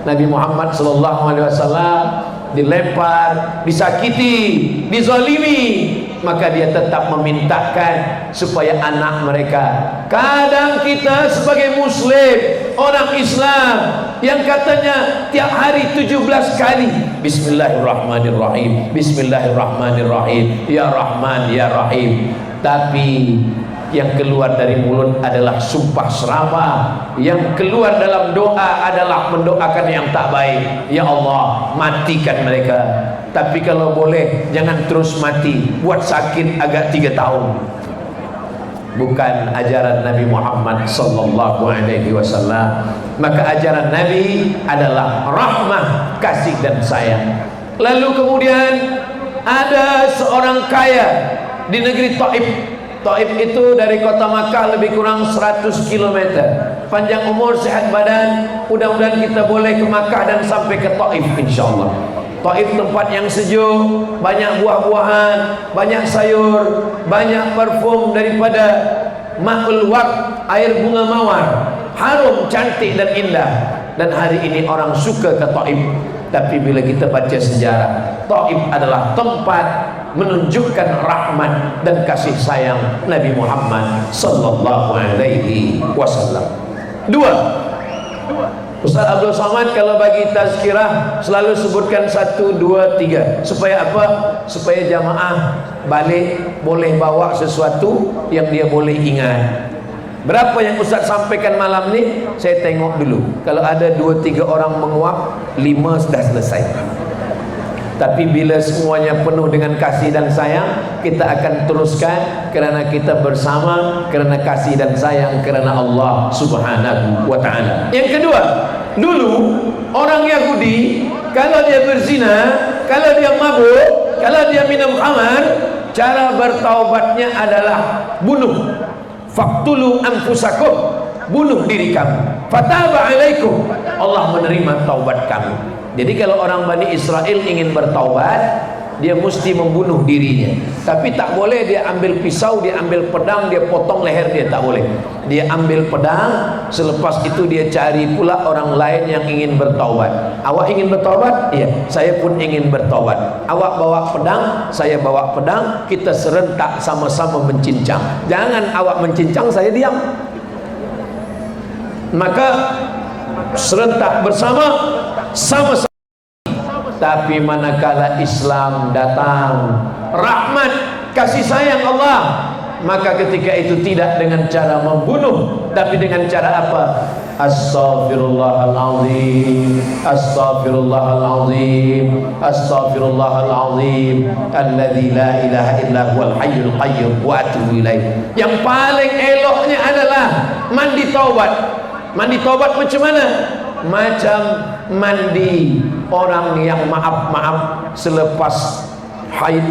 Nabi Muhammad SAW dilempar, disakiti, dizalimi, maka dia tetap memintakan supaya anak mereka. Kadang kita sebagai muslim, orang Islam yang katanya tiap hari 17 kali Bismillahirrahmanirrahim, Bismillahirrahmanirrahim, Ya Rahman Ya Rahim, tapi yang keluar dari mulut adalah sumpah serapah, yang keluar dalam doa adalah mendoakan yang tak baik. Ya Allah, matikan mereka, tapi kalau boleh jangan terus mati, buat sakit agak 3 tahun. Bukan ajaran Nabi Muhammad sallallahu alaihi wasallam. Maka ajaran Nabi adalah rahmah, kasih dan sayang. Lalu kemudian ada seorang kaya di negeri Taif. Taif itu dari kota Makkah lebih kurang 100 km. Panjang umur, sehat badan, mudah-mudahan kita boleh ke Makkah dan sampai ke Taif insyaallah. Taif tempat yang sejuk, banyak buah-buahan, banyak sayur, banyak parfum daripada ma'ul waq, air bunga mawar, harum, cantik dan indah. Dan hari ini orang suka ke Taif. Tapi bila kita baca sejarah, Taif adalah tempat menunjukkan rahmat dan kasih sayang Nabi Muhammad sallallahu alaihi wasallam. Dua, Ustaz Abdul Somad kalau bagi tazkirah selalu sebutkan 1, 2, 3. Supaya apa? Supaya jamaah balik boleh bawa sesuatu yang dia boleh ingat. Berapa yang Ustaz sampaikan malam ni? Saya tengok dulu. Kalau ada 2, 3 orang menguap, 5 sudah selesai. Tapi bila semuanya penuh dengan kasih dan sayang, kita akan teruskan kerana kita bersama, kerana kasih dan sayang, kerana Allah Subhanahu wa ta'ala. Yang kedua, dulu orang Yahudi kalau dia berzina, kalau dia mabuk, kalau dia minum khamar, cara bertaubatnya adalah bunuh. Faqtulu anfusakum, bunuh diri kamu. Fataba alaikum, Allah menerima taubat kamu. Jadi kalau orang Bani Israel ingin bertaubat, dia mesti membunuh dirinya. Tapi tak boleh dia ambil pisau, dia ambil pedang, dia potong leher dia, tak boleh. Dia ambil pedang, selepas itu dia cari pula orang lain yang ingin bertaubat. Awak ingin bertaubat? Iya, saya pun ingin bertaubat. Awak bawa pedang, saya bawa pedang, kita serentak sama-sama mencincang. Jangan awak mencincang, saya diam. Maka serentak bersama, sama-sama. Tapi manakala Islam datang, rahmat, kasih sayang Allah, maka ketika itu tidak dengan cara membunuh, tapi dengan cara apa? Astaghfirullahaladzim, astaghfirullahaladzim, astaghfirullahaladzim, alladzi la ilaha illa huwal hayyul qayyum wa atubu ilaih. Yang paling eloknya adalah mandi taubat. Mandi taubat macam mana? Macam mandi orang yang maaf-maaf selepas haid,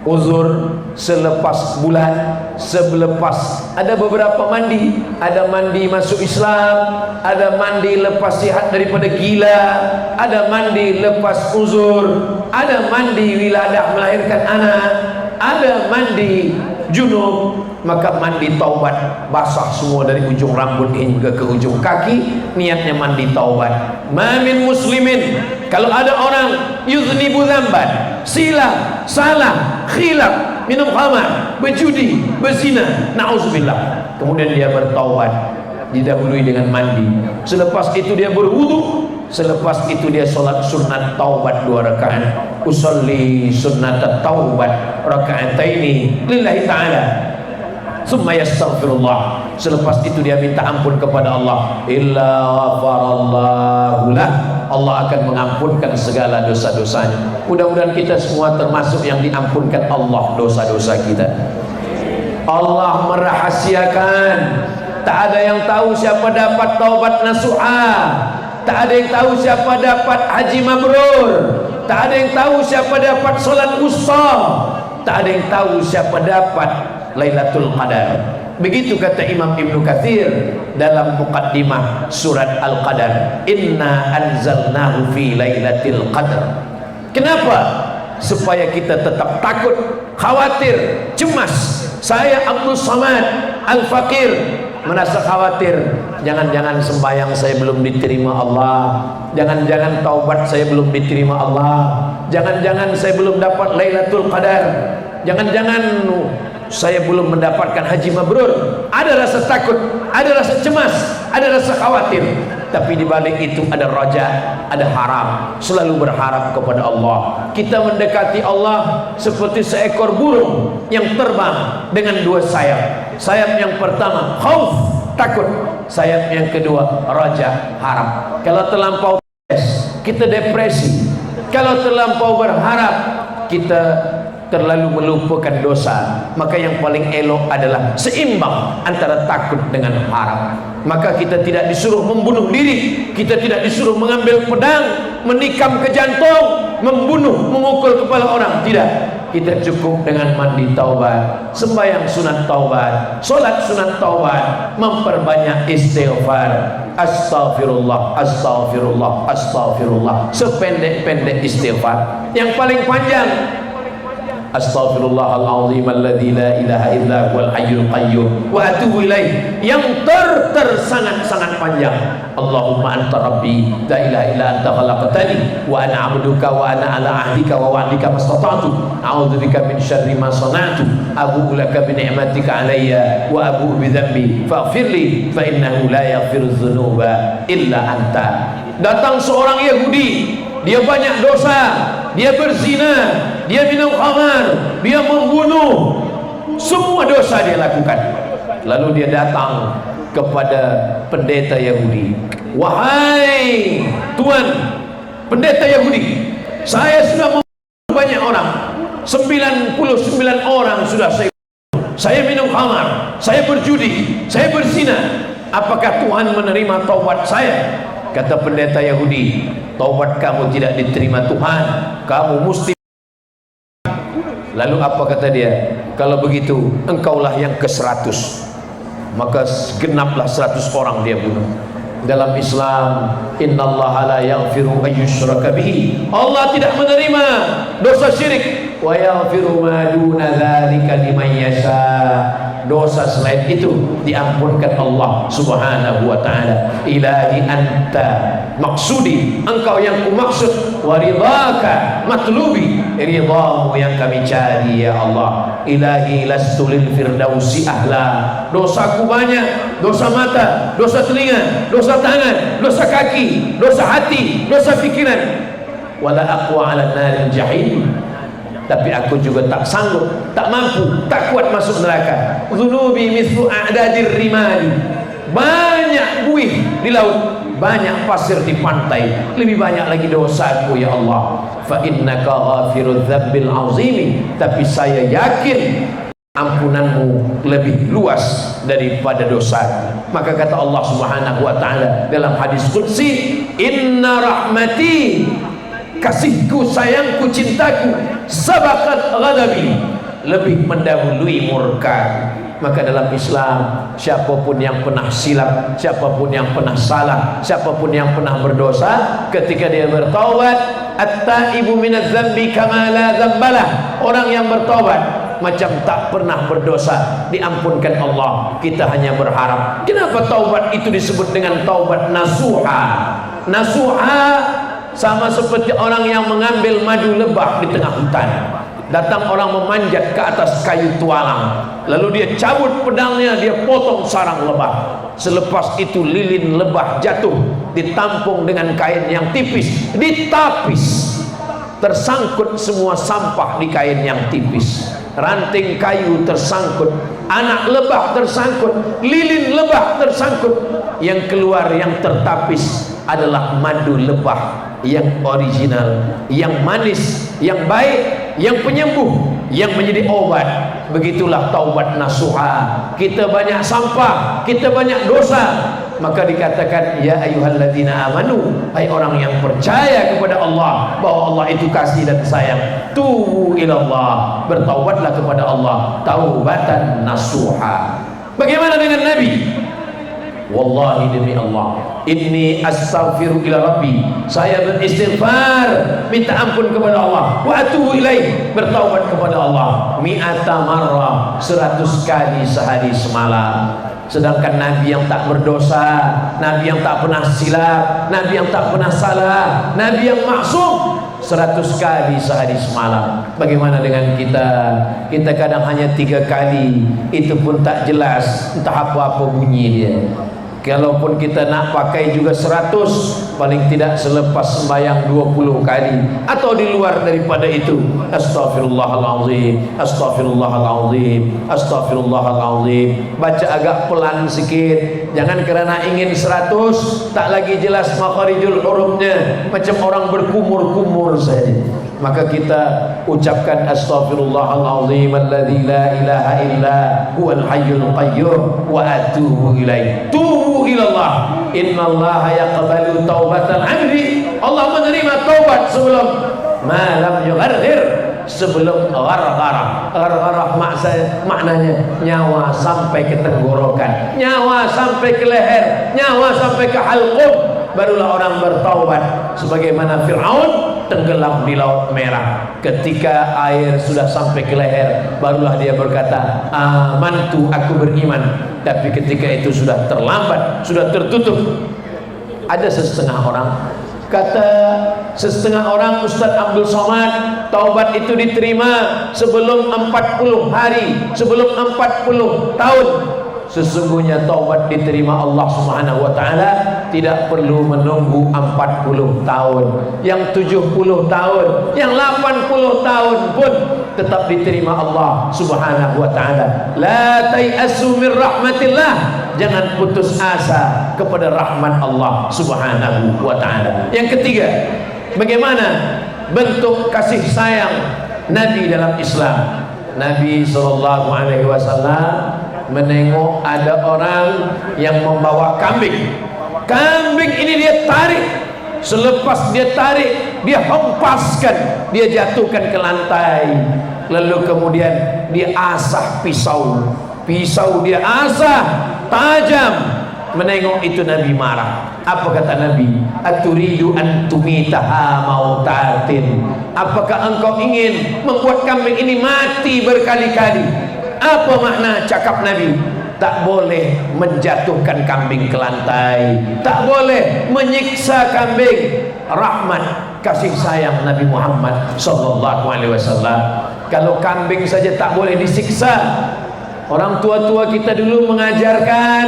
uzur, selepas bulan, selepas. Ada beberapa mandi. Ada mandi masuk Islam, ada mandi lepas sihat daripada gila, ada mandi lepas uzur, ada mandi wiladah melahirkan anak, ada mandi junub. Maka mandi taubat, basah semua dari ujung rambut hingga ke ujung kaki, niatnya mandi taubat. Ma min muslimin, kalau ada orang yuznibu dzamban, silap, salah, khilaf, minum khamar, berjudi, berzina, na'udzubillah, kemudian dia bertaubat, didahului dengan mandi, selepas itu dia berwudu, selepas itu dia solat sunat taubat 2 rakaat. Usolli sunnat taubat raka'ataini lillahi ta'ala, summa yastaghfirullah, selepas itu dia minta ampun kepada Allah, illa ghafarallahu lah, Allah akan mengampunkan segala dosa-dosanya. Mudah-mudahan kita semua termasuk yang diampunkan Allah dosa-dosa kita. Allah merahasiakan, tak ada yang tahu siapa dapat taubat nasuha, tak ada yang tahu siapa dapat haji mabrur, tak ada yang tahu siapa dapat solat wusta, tak ada yang tahu siapa dapat Lailatul Qadar. Begitu kata Imam Ibnu Katsir dalam muqaddimah surat Al-Qadar, inna anzalnahu fi lailatul qadar. Kenapa? Supaya kita tetap takut, khawatir, cemas. Saya Abdul Samad Al-Faqir merasa khawatir, jangan-jangan sembahyang saya belum diterima Allah, jangan-jangan taubat saya belum diterima Allah, jangan-jangan saya belum dapat Lailatul Qadar, jangan-jangan saya belum mendapatkan haji mabrur. Ada rasa takut, ada rasa cemas, ada rasa khawatir. Tapi di balik itu ada raja, ada harap, selalu berharap kepada Allah. Kita mendekati Allah seperti seekor burung yang terbang dengan 2 sayap. Sayap yang pertama khauf, takut. Sayap yang kedua raja, harap. Kalau terlampau kita depresi. Kalau terlampau berharap, kita terlalu melupakan dosa. Maka yang paling elok adalah seimbang antara takut dengan harap. Maka kita tidak disuruh membunuh diri, kita tidak disuruh mengambil pedang, menikam ke jantung, membunuh, memukul kepala orang. Tidak. Kita cukup dengan mandi taubat, sembahyang sunat taubat, solat sunat taubat, memperbanyak istighfar. Astaghfirullah, astaghfirullah, astaghfirullah, sependek-pendek istighfar. Yang paling panjang Astaghfirullahaladzim alladzi la ilaha illa huwal hayyul qayyum wa atubu ilaih. Yang sangat-sangat panjang. Allahumma anta rabbi la ilaha illa anta khalaqtani wa ana 'abduka wa ana 'ala 'ahdika wa wa'dika mastata'tu a'udzubika min syarri ma sana'tu abu'u laka bi ni'matika 'alayya wa abu'u bi dhanbi faghfirli fa innahu la yaghfiru dzunuba illa anta. Datang seorang Yahudi, dia banyak dosa, dia berzina, dia minum khamar, dia membunuh, semua dosa dia lakukan. Lalu dia datang kepada pendeta Yahudi, wahai Tuan pendeta Yahudi, saya sudah orang sudah saya minum khamar, saya berjudi, saya berzina. Apakah Tuhan menerima taubat saya? Kata pendeta Yahudi, taubat kamu tidak diterima Tuhan, kamu mesti. Lalu apa kata dia? Kalau begitu engkaulah yang ke-100. Maka genaplah 100 orang dia bunuh. Dalam Islam, innallaha la yaghfiru ayyushraka bihi, Allah tidak menerima dosa syirik, wa yaghfiru ma duna dzalika liman yasha. Dosa selain itu diampunkan Allah Subhanahu wa taala. Ilahi anta maksudi, engkau yang kumaksud, wa ridhaka matlubi, ridhamu yang kami cari ya Allah. Ilahi lastu lil firdausi ahla. Dosaku banyak, dosa mata, dosa telinga, dosa tangan, dosa kaki, dosa hati, dosa pikiran. Wala aqwa 'ala naril jahim. Tapi aku juga tak sanggup, tak mampu, tak kuat masuk neraka. Dzunubi mithlu a'dadir rimali. Banyak buih di laut, banyak pasir di pantai, lebih banyak lagi dosaku ya Allah. Fa innaka ghafirudz dzambil 'azimi. Tapi saya yakin ampunanmu lebih luas daripada dosa. Maka kata Allah Subhanahu wa taala dalam hadis qudsi, inna rahmati, kasihku, sayangku, cintaku, sabaqat ghadabi, lebih mendahului murka. Maka dalam Islam, siapapun yang pernah silap, siapapun yang pernah salah, siapapun yang pernah berdosa, ketika dia bertaubat, at-taibu minadz dzambi kama la dzambalah. Orang yang bertaubat macam tak pernah berdosa, diampunkan Allah. Kita hanya berharap. Kenapa taubat itu disebut dengan taubat nasuha? Nasuha sama seperti orang yang mengambil madu lebah di tengah hutan. Datang orang memanjat ke atas kayu tualang, lalu dia cabut pedangnya, dia potong sarang lebah. Selepas itu lilin lebah jatuh, ditampung dengan kain yang tipis, ditapis, tersangkut semua sampah di kain yang tipis. Ranting kayu tersangkut, anak lebah tersangkut, lilin lebah tersangkut. Yang keluar, yang tertapis adalah madu lebah yang original, yang manis, yang baik, yang penyembuh, yang menjadi obat. Begitulah taubat nasuha. Kita banyak sampah, kita banyak dosa, maka dikatakan ya ayyuhalladzina amanu, hai orang yang percaya kepada Allah bahwa Allah itu kasih dan sayang, tubu ilallah, bertaubatlah kepada Allah taubatan nasuha. Bagaimana dengan Nabi? Wallahi demi Allah, inni astaghfiru ila rabbi, saya beristighfar, minta ampun kepada Allah, wa atubu ilaih, bertaubat kepada Allah, mi'ata marrah, 100 kali sehari semalam. Sedangkan Nabi yang tak berdosa, Nabi yang tak pernah silap, Nabi yang tak pernah salah, Nabi yang maksum, 100 kali sehari semalam. Bagaimana dengan kita? Kita kadang hanya 3 kali, itu pun tak jelas entah apa-apa bunyi dia. Kalaupun kita nak pakai juga 100, paling tidak selepas sembahyang 20 kali atau di luar daripada itu. Astaghfirullahalazim, astaghfirullahalazim, astaghfirullahalazim. Baca agak pelan sikit, jangan kerana ingin 100 tak lagi jelas makharijul hurufnya, macam orang berkumur-kumur saja. Maka kita ucapkan astaghfirullahalazim alladzi la ilaha illa huwal hayyul qayyum wa atubu ilaih. Tubu ilallah, innallaha yaqbalu taubatal 'abdi. Allah menerima taubat sebelum malam yugharghir, sebelum ghargharah. Ghargharah maknanya nyawa sampai ke tenggorokan, nyawa sampai ke leher, nyawa sampai ke halqum. Barulah orang bertaubat. Sebagaimana Fir'aun tenggelam di Laut Merah, ketika air sudah sampai ke leher, barulah dia berkata amantu, aku beriman. Tapi ketika itu sudah terlambat, sudah tertutup. Ada setengah orang, kata setengah orang Ustaz Abdul Somad, taubat itu diterima sebelum 40 hari, sebelum 40 tahun. Sesungguhnya taubat diterima Allah Subhanahu wa taala tidak perlu menunggu 40 tahun. Yang 70 tahun, yang 80 tahun pun tetap diterima Allah Subhanahu wa taala. La tayasu min rahmatillah, jangan putus asa kepada rahmat Allah Subhanahu wa taala. Yang ketiga, bagaimana bentuk kasih sayang Nabi dalam Islam? Nabi SAW menengok ada orang yang membawa kambing. Kambing ini dia tarik. Selepas dia tarik, dia hempaskan, dia jatuhkan ke lantai. Lalu kemudian dia asah pisau. Pisau dia asah tajam. Menengok itu Nabi marah. Apa kata Nabi? Aturidu an tumitaha mautatin. Apakah engkau ingin membuat kambing ini mati berkali-kali? Apa makna cakap Nabi? Tak boleh menjatuhkan kambing ke lantai, tak boleh menyiksa kambing. Rahmat kasih sayang Nabi Muhammad sallallahu alaihi wasallam. Kalau kambing saja tak boleh disiksa. Orang tua-tua kita dulu mengajarkan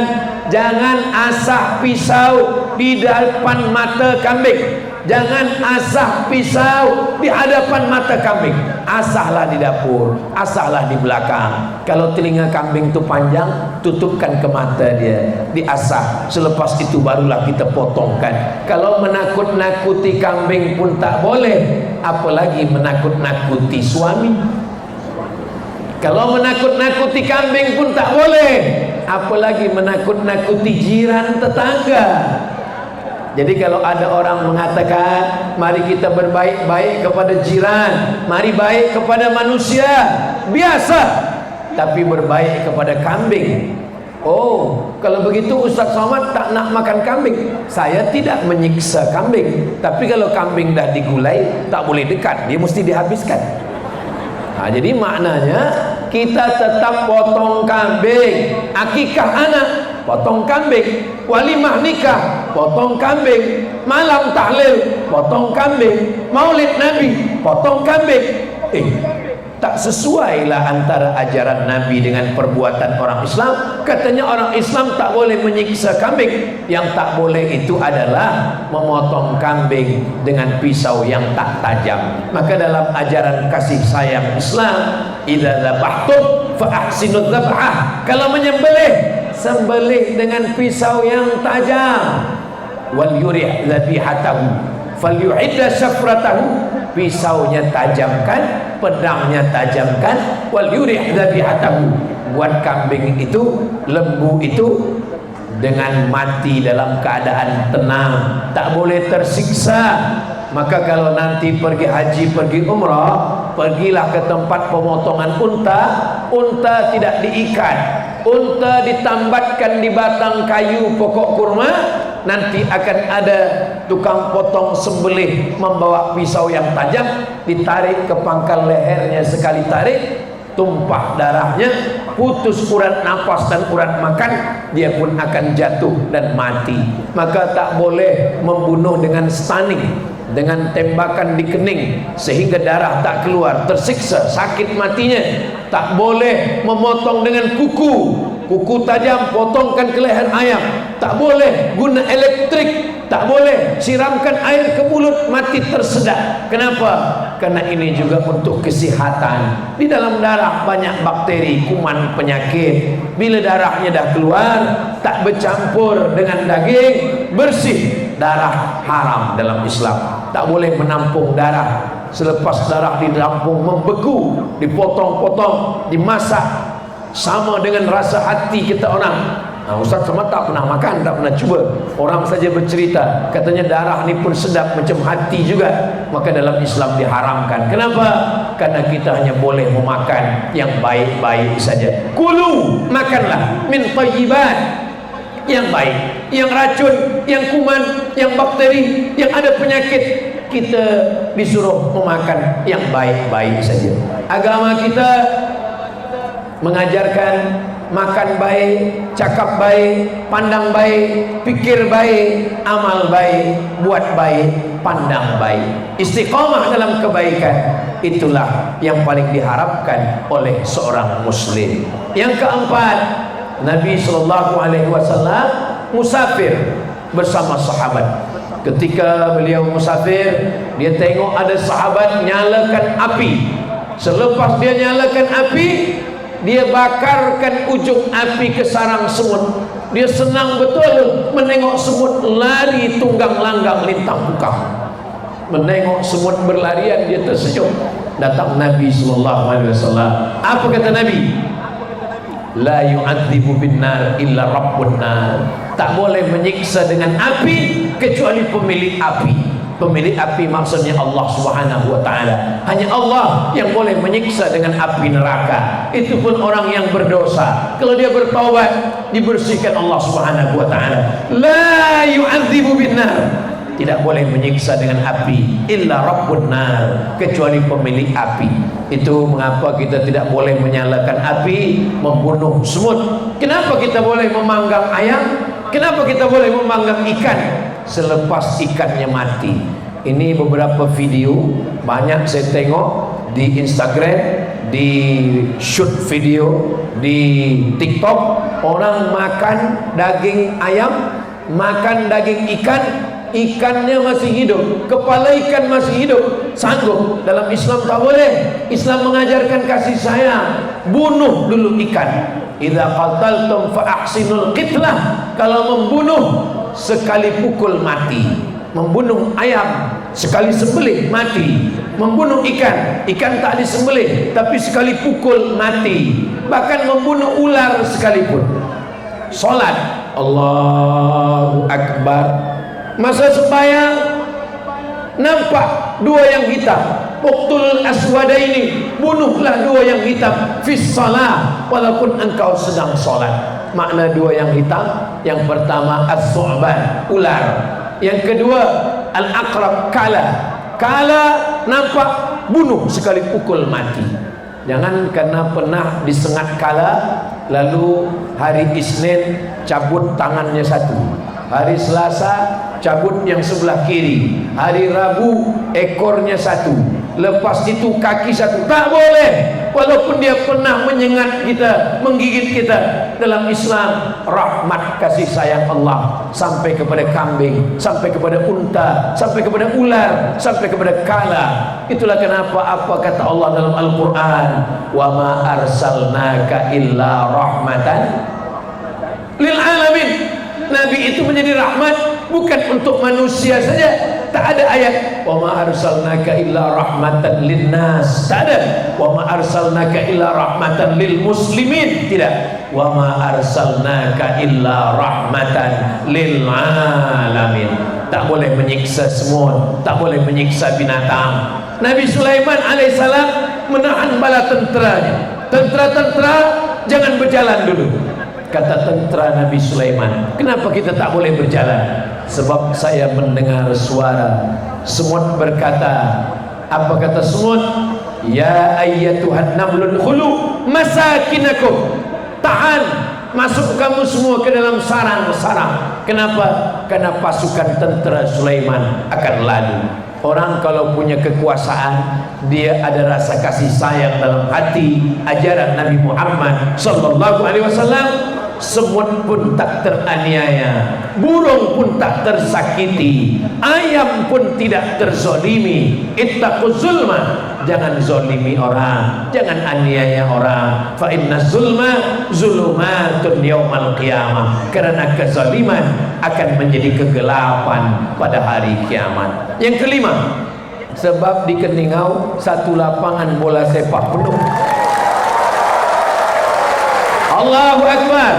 jangan asah pisau di depan mata kambing. Jangan asah pisau di hadapan mata kambing. Asahlah di dapur, asahlah di belakang. Kalau telinga kambing itu panjang, tutupkan ke mata dia, diasah. Selepas itu barulah kita potongkan. Kalau menakut-nakuti kambing pun tak boleh, apalagi menakut-nakuti suami. Kalau menakut-nakuti kambing pun tak boleh, apalagi menakut-nakuti jiran tetangga. Jadi kalau ada orang mengatakan mari kita berbaik-baik kepada jiran, mari baik kepada manusia, biasa. Tapi berbaik kepada kambing, oh, kalau begitu Ustaz Somad tak nak makan kambing. Saya tidak menyiksa kambing, tapi kalau kambing dah digulai tak boleh dekat, dia mesti dihabiskan. Nah, jadi maknanya kita tetap potong kambing. Akikah anak, potong kambing. Walimah nikah, potong kambing. Malam tahlil, potong kambing. Maulid Nabi, potong kambing. Tak sesuai lah antara ajaran Nabi dengan perbuatan orang Islam. Katanya orang Islam tak boleh menyiksa kambing. Yang tak boleh itu adalah memotong kambing dengan pisau yang tak tajam. Maka dalam ajaran kasih sayang Islam, idza dzabhtum fa ahsinudz dzabhah. Kalau menyembelih, sembelih dengan pisau yang tajam. Wal yurih dzabihatahu falyu'idda syafratahu. Pisaunya tajamkan, pedangnya tajamkan. Wal yurih dzabihatahu. Buat kambing itu, lembu itu dengan mati dalam keadaan tenang, tak boleh tersiksa. Maka kalau nanti pergi haji, pergi umrah, pergilah ke tempat pemotongan unta. Unta tidak diikat, unta ditambatkan di batang kayu pokok kurma. Nanti akan ada tukang potong sembelih membawa pisau yang tajam, ditarik ke pangkal lehernya, sekali tarik tumpah darahnya, putus urat nafas dan urat makan, dia pun akan jatuh dan mati. Maka tak boleh membunuh dengan stunning, dengan tembakan di kening sehingga darah tak keluar, tersiksa, sakit matinya. Tak boleh memotong dengan kuku tajam, potongkan ke leher ayam. Tak boleh guna elektrik, tak boleh siramkan air ke mulut, mati tersedak. Kenapa? Karena ini juga untuk kesihatan. Di dalam darah banyak bakteri, kuman, penyakit. Bila darahnya dah keluar, tak bercampur dengan daging, bersih. Darah haram dalam Islam. Tak boleh menampung darah. Selepas darah ditampung membeku, dipotong-potong, dimasak. Sama dengan rasa hati kita orang. Ustaz Somad tak pernah makan, tak pernah cuba. Orang saja bercerita, katanya darah ni pun sedap macam hati juga. Maka dalam Islam diharamkan. Kenapa? Karena kita hanya boleh memakan yang baik-baik saja. Kulu, makanlah min thayyibat, yang baik. Yang racun, yang kuman, yang bakteri, yang ada penyakit, kita disuruh memakan yang baik-baik saja. Agama kita mengajarkan makan baik, cakap baik, pandang baik, pikir baik, amal baik, buat baik, pandang baik. Istiqamah dalam kebaikan, itulah yang paling diharapkan oleh seorang muslim. Yang keempat, Nabi SAW musafir bersama sahabat. Ketika beliau musafir, dia tengok ada sahabat nyalakan api. Selepas dia nyalakan api, dia bakarkan ujung api ke sarang semut. Dia senang betul menengok semut lari tunggang langgang lintang bukang. menengok semut berlarian, dia tersenyum. Datang Nabi SAW. Apa kata Nabi? La yu'adzibu bin nar illa rabbun nar. Tak boleh menyiksa dengan api kecuali pemilik api. Pemilik api maksudnya Allah Subhanahu wa ta'ala. Hanya Allah yang boleh menyiksa dengan api neraka. Itu pun orang yang berdosa. Kalau dia bertaubat, dibersihkan Allah Subhanahu wa ta'ala. La yu'adzibu bin nar. Tidak boleh menyiksa dengan api illa rabbun nar, kecuali pemilik api. Itu mengapa kita tidak boleh menyalakan api membunuh semut. Kenapa kita boleh memanggang ayam? Kenapa kita boleh memanggang ikan selepas ikannya mati? Ini beberapa video banyak saya tengok di Instagram, di shoot video di TikTok. Orang makan daging ayam, makan daging ikan, ikannya masih hidup, kepala ikan masih hidup, sanggup. Dalam Islam tak boleh. Islam mengajarkan kasih sayang. Bunuh dulu ikan. Idza qataltum fa ahsinul qitlah. Kalau membunuh, sekali pukul mati. Membunuh ayam, sekali sembelih mati. Membunuh ikan, ikan tak disembelih tapi sekali pukul mati. Bahkan membunuh ular sekalipun. Salat, Allahu Akbar. Masa sembahyang nampak dua yang hitam. Uqtul aswadaini, bunuhlah dua yang hitam fis salah, walaupun engkau sedang salat. Makna dua yang hitam, yang pertama as-su'ban, ular. Yang kedua al-aqrab, kala. Kala nampak, bunuh sekali pukul mati. Jangan karena pernah disengat kala lalu hari Isnin cabut tangannya satu, hari Selasa cabut yang sebelah kiri, hari Rabu ekornya satu, lepas itu kaki satu. Tak boleh. Walaupun dia pernah menyengat kita, menggigit kita. Dalam Islam, rahmat kasih sayang Allah sampai kepada kambing, sampai kepada unta, sampai kepada ular, sampai kepada kala. Itulah kenapa apa kata Allah dalam Al-Quran, wa ma arsalnaka illa rahmatan lil alamin. Nabi itu menjadi rahmat bukan untuk manusia saja. Tak ada ayat wa ma arsalnaka illa rahmatan linnas. Tak ada wa ma arsalnaka illa rahmatan lil muslimin. Tidak. Wa ma arsalnaka illa rahmatan lil alamin. Tak boleh menyiksa semut, tak boleh menyiksa binatang. Nabi Sulaiman alaihissalam menahan bala tenteranya. Tentera-tentera jangan berjalan dulu. Kata tentera Nabi Sulaiman, kenapa kita tak boleh berjalan? Sebab saya mendengar suara semut berkata. Apa kata semut? Ya ayyatuhan namlul khulu masakinakum. Tahan, masuk kamu semua ke dalam sarang-sarang. Kenapa? Karena pasukan tentera Sulaiman akan lalu. Orang kalau punya kekuasaan, dia ada rasa kasih sayang dalam hati. Ajaran Nabi Muhammad sallallahu alaihi wasallam, semut pun tak teraniaya, burung pun tak tersakiti, ayam pun tidak terzolimi. Ittaquz zulma, jangan zolimi orang, jangan aniaya orang. Fa inna zulma zulumatun yaumal qiyamah. Karena kezaliman akan menjadi kegelapan pada hari kiamat. Yang kelima, sebab di Keningau satu lapangan bola sepak penuh. Allahu Akbar.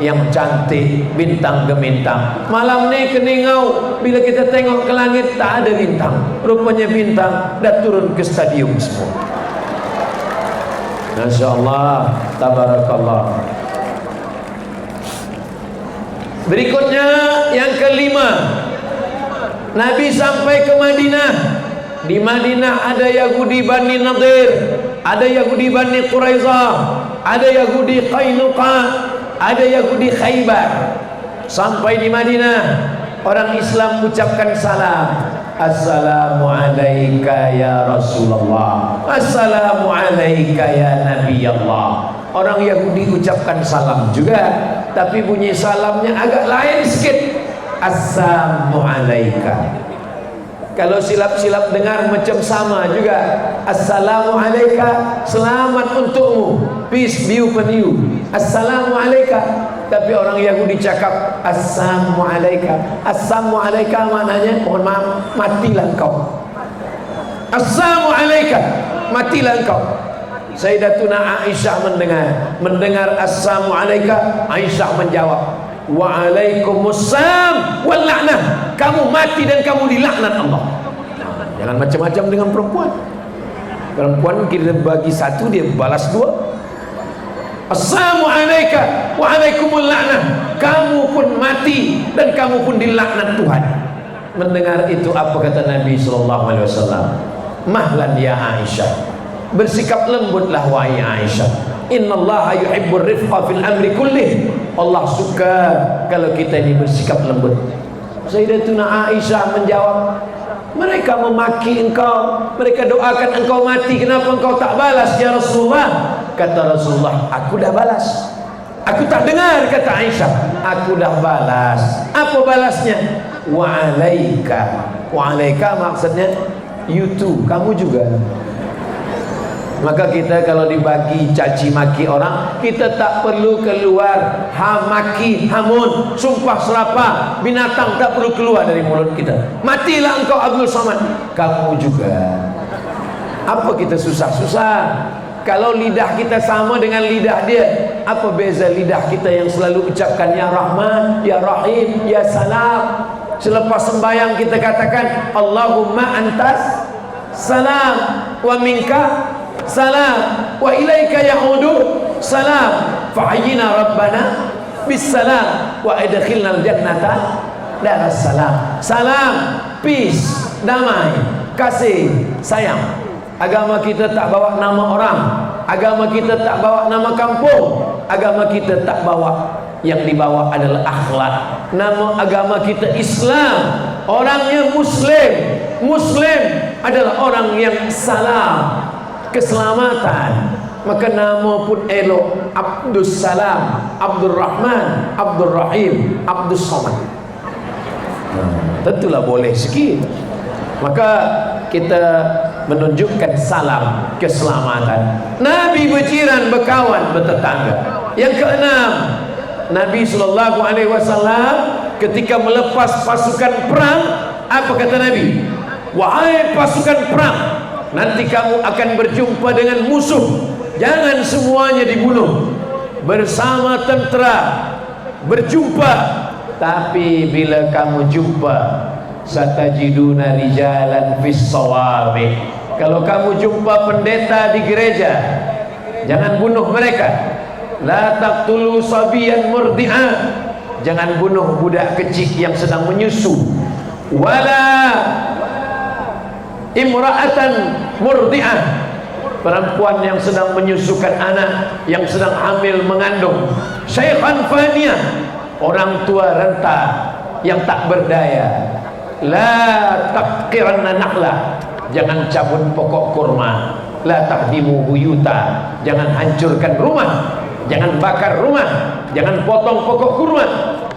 Yang cantik, bintang gemintang. Malam ni Keningau, bila kita tengok ke langit tak ada bintang. Rupanya bintang dah turun ke stadium semua. Masya Allah, tabarakallah. Berikutnya yang kelima, Nabi sampai ke Madinah. Di Madinah ada Yahudi Bani Nadir, ada Yahudi Bani Quraizah, ada Yahudi Qainuqa, ada Yahudi Khaybar. Sampai di Madinah, orang Islam ucapkan salam. Assalamu alayka ya Rasulullah, assalamu alayka ya Nabi Allah. Orang Yahudi ucapkan salam juga, tapi bunyi salamnya agak lain sikit. Assalamu alayka. Kalau silap-silap dengar macam sama juga. Assalamu alayka, selamat untukmu, peace be upon you. Assalamualaikum. Tapi orang Yahudi cakap Assalamualaikum. Assalamualaikum maknanya mohon maaf, matilah engkau. Assalamualaikum, matilah engkau. Sayyidatuna Aisyah mendengar Assalamualaikum. Aisyah menjawab, Waalaikumsalam wal la'nah. Kamu mati dan kamu dilaknat Allah. Jangan macam-macam dengan perempuan. Perempuan kita bagi satu, dia balas dua. Assalamualaikum waalaikumul la'nah. Kamu pun mati dan kamu pun dilaknat Tuhan. Mendengar itu apa kata Nabi SAW? Mahlan ya Aisyah, bersikap lembutlah wahai Aisyah. Innallaha yuhibbur rifqa fil amri kullih. Allah suka kalau kita ini bersikap lembut. Sayyidatuna Aisyah menjawab, mereka memaki engkau, mereka doakan engkau mati, kenapa engkau tak balas ya Rasulullah? Kata Rasulullah, aku dah balas. Aku tak dengar, kata Aisyah. Aku dah balas. Apa balasnya? Wa'alaika. Wa'alaika maksudnya you too, kamu juga. Maka kita kalau dibagi caci maki orang, kita tak perlu keluar maki, hamun, sumpah serapah, binatang tak perlu keluar dari mulut kita. Matilah engkau Abdul Somad, kamu juga. Apa kita susah-susah? Kalau lidah kita sama dengan lidah dia, apa beza lidah kita yang selalu ucapkan Ya Rahman, Ya Rahim, Ya Salam. Selepas sembahyang kita katakan Allahumma antas salam wa minka salam wa ilaika ya'udu salam fa'ayyina rabbana bis salam wa adkhilnal jannata daras salam. Salam, peace, damai, kasih, sayang. Agama kita tak bawa nama orang, agama kita tak bawa nama kampung, agama kita tak bawa, yang dibawa adalah akhlak. Nama agama kita Islam, orangnya Muslim. Muslim adalah orang yang salam, keselamatan. Maka nama pun elok, Abdus Salam, Abdul Rahman, Abdul Rahim, Abdus Somad. Tentulah boleh sikit. Maka kita menunjukkan salam, keselamatan. Nabi berjiran, berkawan, bertetangga. Yang keenam, Nabi SAW ketika melepas pasukan perang, apa kata Nabi? Wahai pasukan perang, nanti kamu akan berjumpa dengan musuh, jangan semuanya dibunuh. Bersama tentera berjumpa, tapi bila kamu jumpa, satajiduna rijalan fis sawabi. Kalau kamu jumpa pendeta di gereja, jangan bunuh mereka. La taqtulu sabiyan murdi'a, jangan bunuh budak kecil yang sedang menyusu. Wala imra'atan murdi'ah, perempuan yang sedang menyusukan anak, yang sedang hamil mengandung. Syaikhan faniyah, orang tua renta yang tak berdaya. La taqqiranna nakhla, jangan cabut pokok kurma. La tahdimu buyuta, jangan hancurkan rumah, jangan bakar rumah, jangan potong pokok kurma,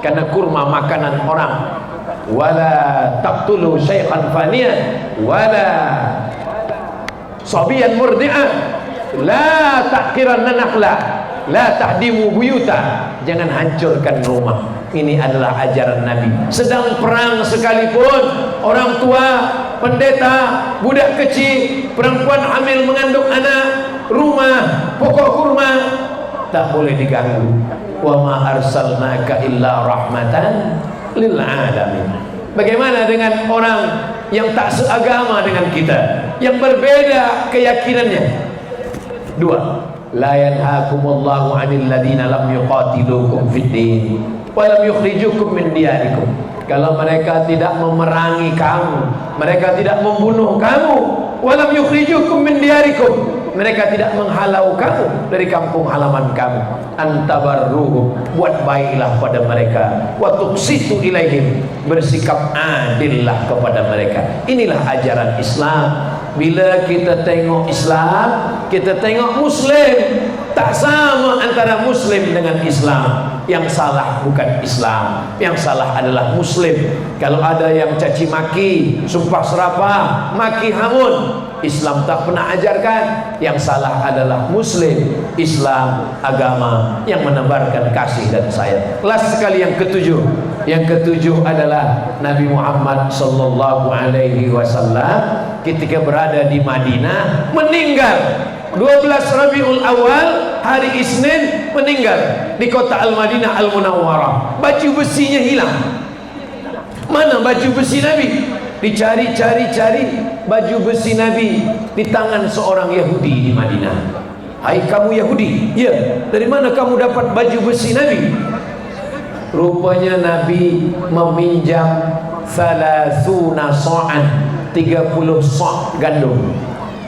karena kurma makanan orang. Wala taqtulu syaikhan faniyah wala sabiyan murdi'ah. La taqqiranna nakhla, la tahdimu buyuta, jangan hancurkan rumah. Ini adalah ajaran Nabi. Sedang perang sekalipun, orang tua, pendeta, budak kecil, perempuan hamil mengandung anak, rumah, pokok kurma tak boleh diganggu. Wa ma arsalnaka illa rahmatan lil alamin. Bagaimana dengan orang yang tak seagama dengan kita, yang berbeda keyakinannya? Dua, la yanhaakumullahu 'anil ladina lam yuqatilukum fid din wa lam yukhrijukum min diyarikum. Kalau mereka tidak memerangi kamu, mereka tidak membunuh kamu, wa lam yukhrijukum min diyarikum, mereka tidak menghalau kamu dari kampung halaman kamu, antabarruhum, buat baiklah pada mereka, wa tuqsitu ilaihim, bersikap adillah kepada mereka. Inilah ajaran Islam. Bila kita tengok Islam, kita tengok Muslim, tak sama antara Muslim dengan Islam. Yang salah bukan Islam, yang salah adalah Muslim. Kalau ada yang caci maki, sumpah serapah, maki hamun, Islam tak pernah ajarkan. Yang salah adalah Muslim. Islam agama yang menebarkan kasih dan sayang. Kelas sekali yang ketujuh. Yang ketujuh adalah Nabi Muhammad sallallahu alaihi wasallam ketika berada di Madinah meninggal 12 Rabiul Awal, hari Isnin, meninggal di kota Al-Madinah Al-Munawwarah. Baju besinya hilang. Mana baju besi Nabi? Dicari-cari baju besi Nabi di tangan seorang Yahudi di Madinah. Hai kamu Yahudi, ya, dari mana kamu dapat baju besi Nabi? Rupanya Nabi meminjam 30 sa'an, 30 sa' gandum.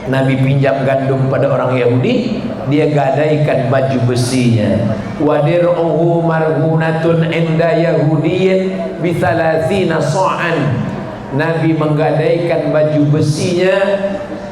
Nabi pinjam gandum pada orang Yahudi, dia gadaikan baju besinya. Wa dir'uhu marhunatun inda yahudiyyin bi 30 sa'an. Nabi menggadaikan baju besinya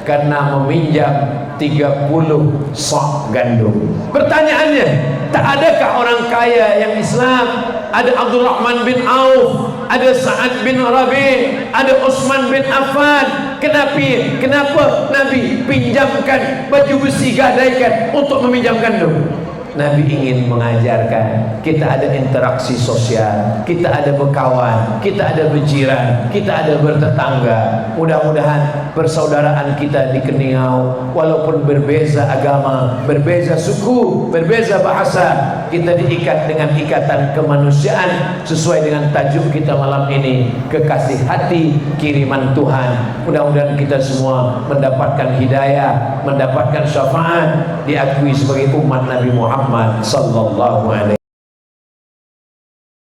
karena meminjam 30 sa' gandum. Pertanyaannya, tak adakah orang kaya yang Islam? Ada Abdurrahman bin Auf, ada Sa'ad bin Rabi', ada Utsman bin Affan. Kenapa Nabi pinjamkan baju besi, gadaikan untuk meminjam gandum? Nabi ingin mengajarkan kita ada interaksi sosial, kita ada berkawan, kita ada berjiran, kita ada bertetangga. Mudah-mudahan persaudaraan kita di Keningau, walaupun berbeza agama, berbeza suku, berbeza bahasa, kita diikat dengan ikatan kemanusiaan sesuai dengan tajuk kita malam ini, kekasih hati kiriman Tuhan. Mudah-mudahan kita semua mendapatkan hidayah, mendapatkan syafaat, diakui sebagai umat Nabi Muhammad sallallahu alaihi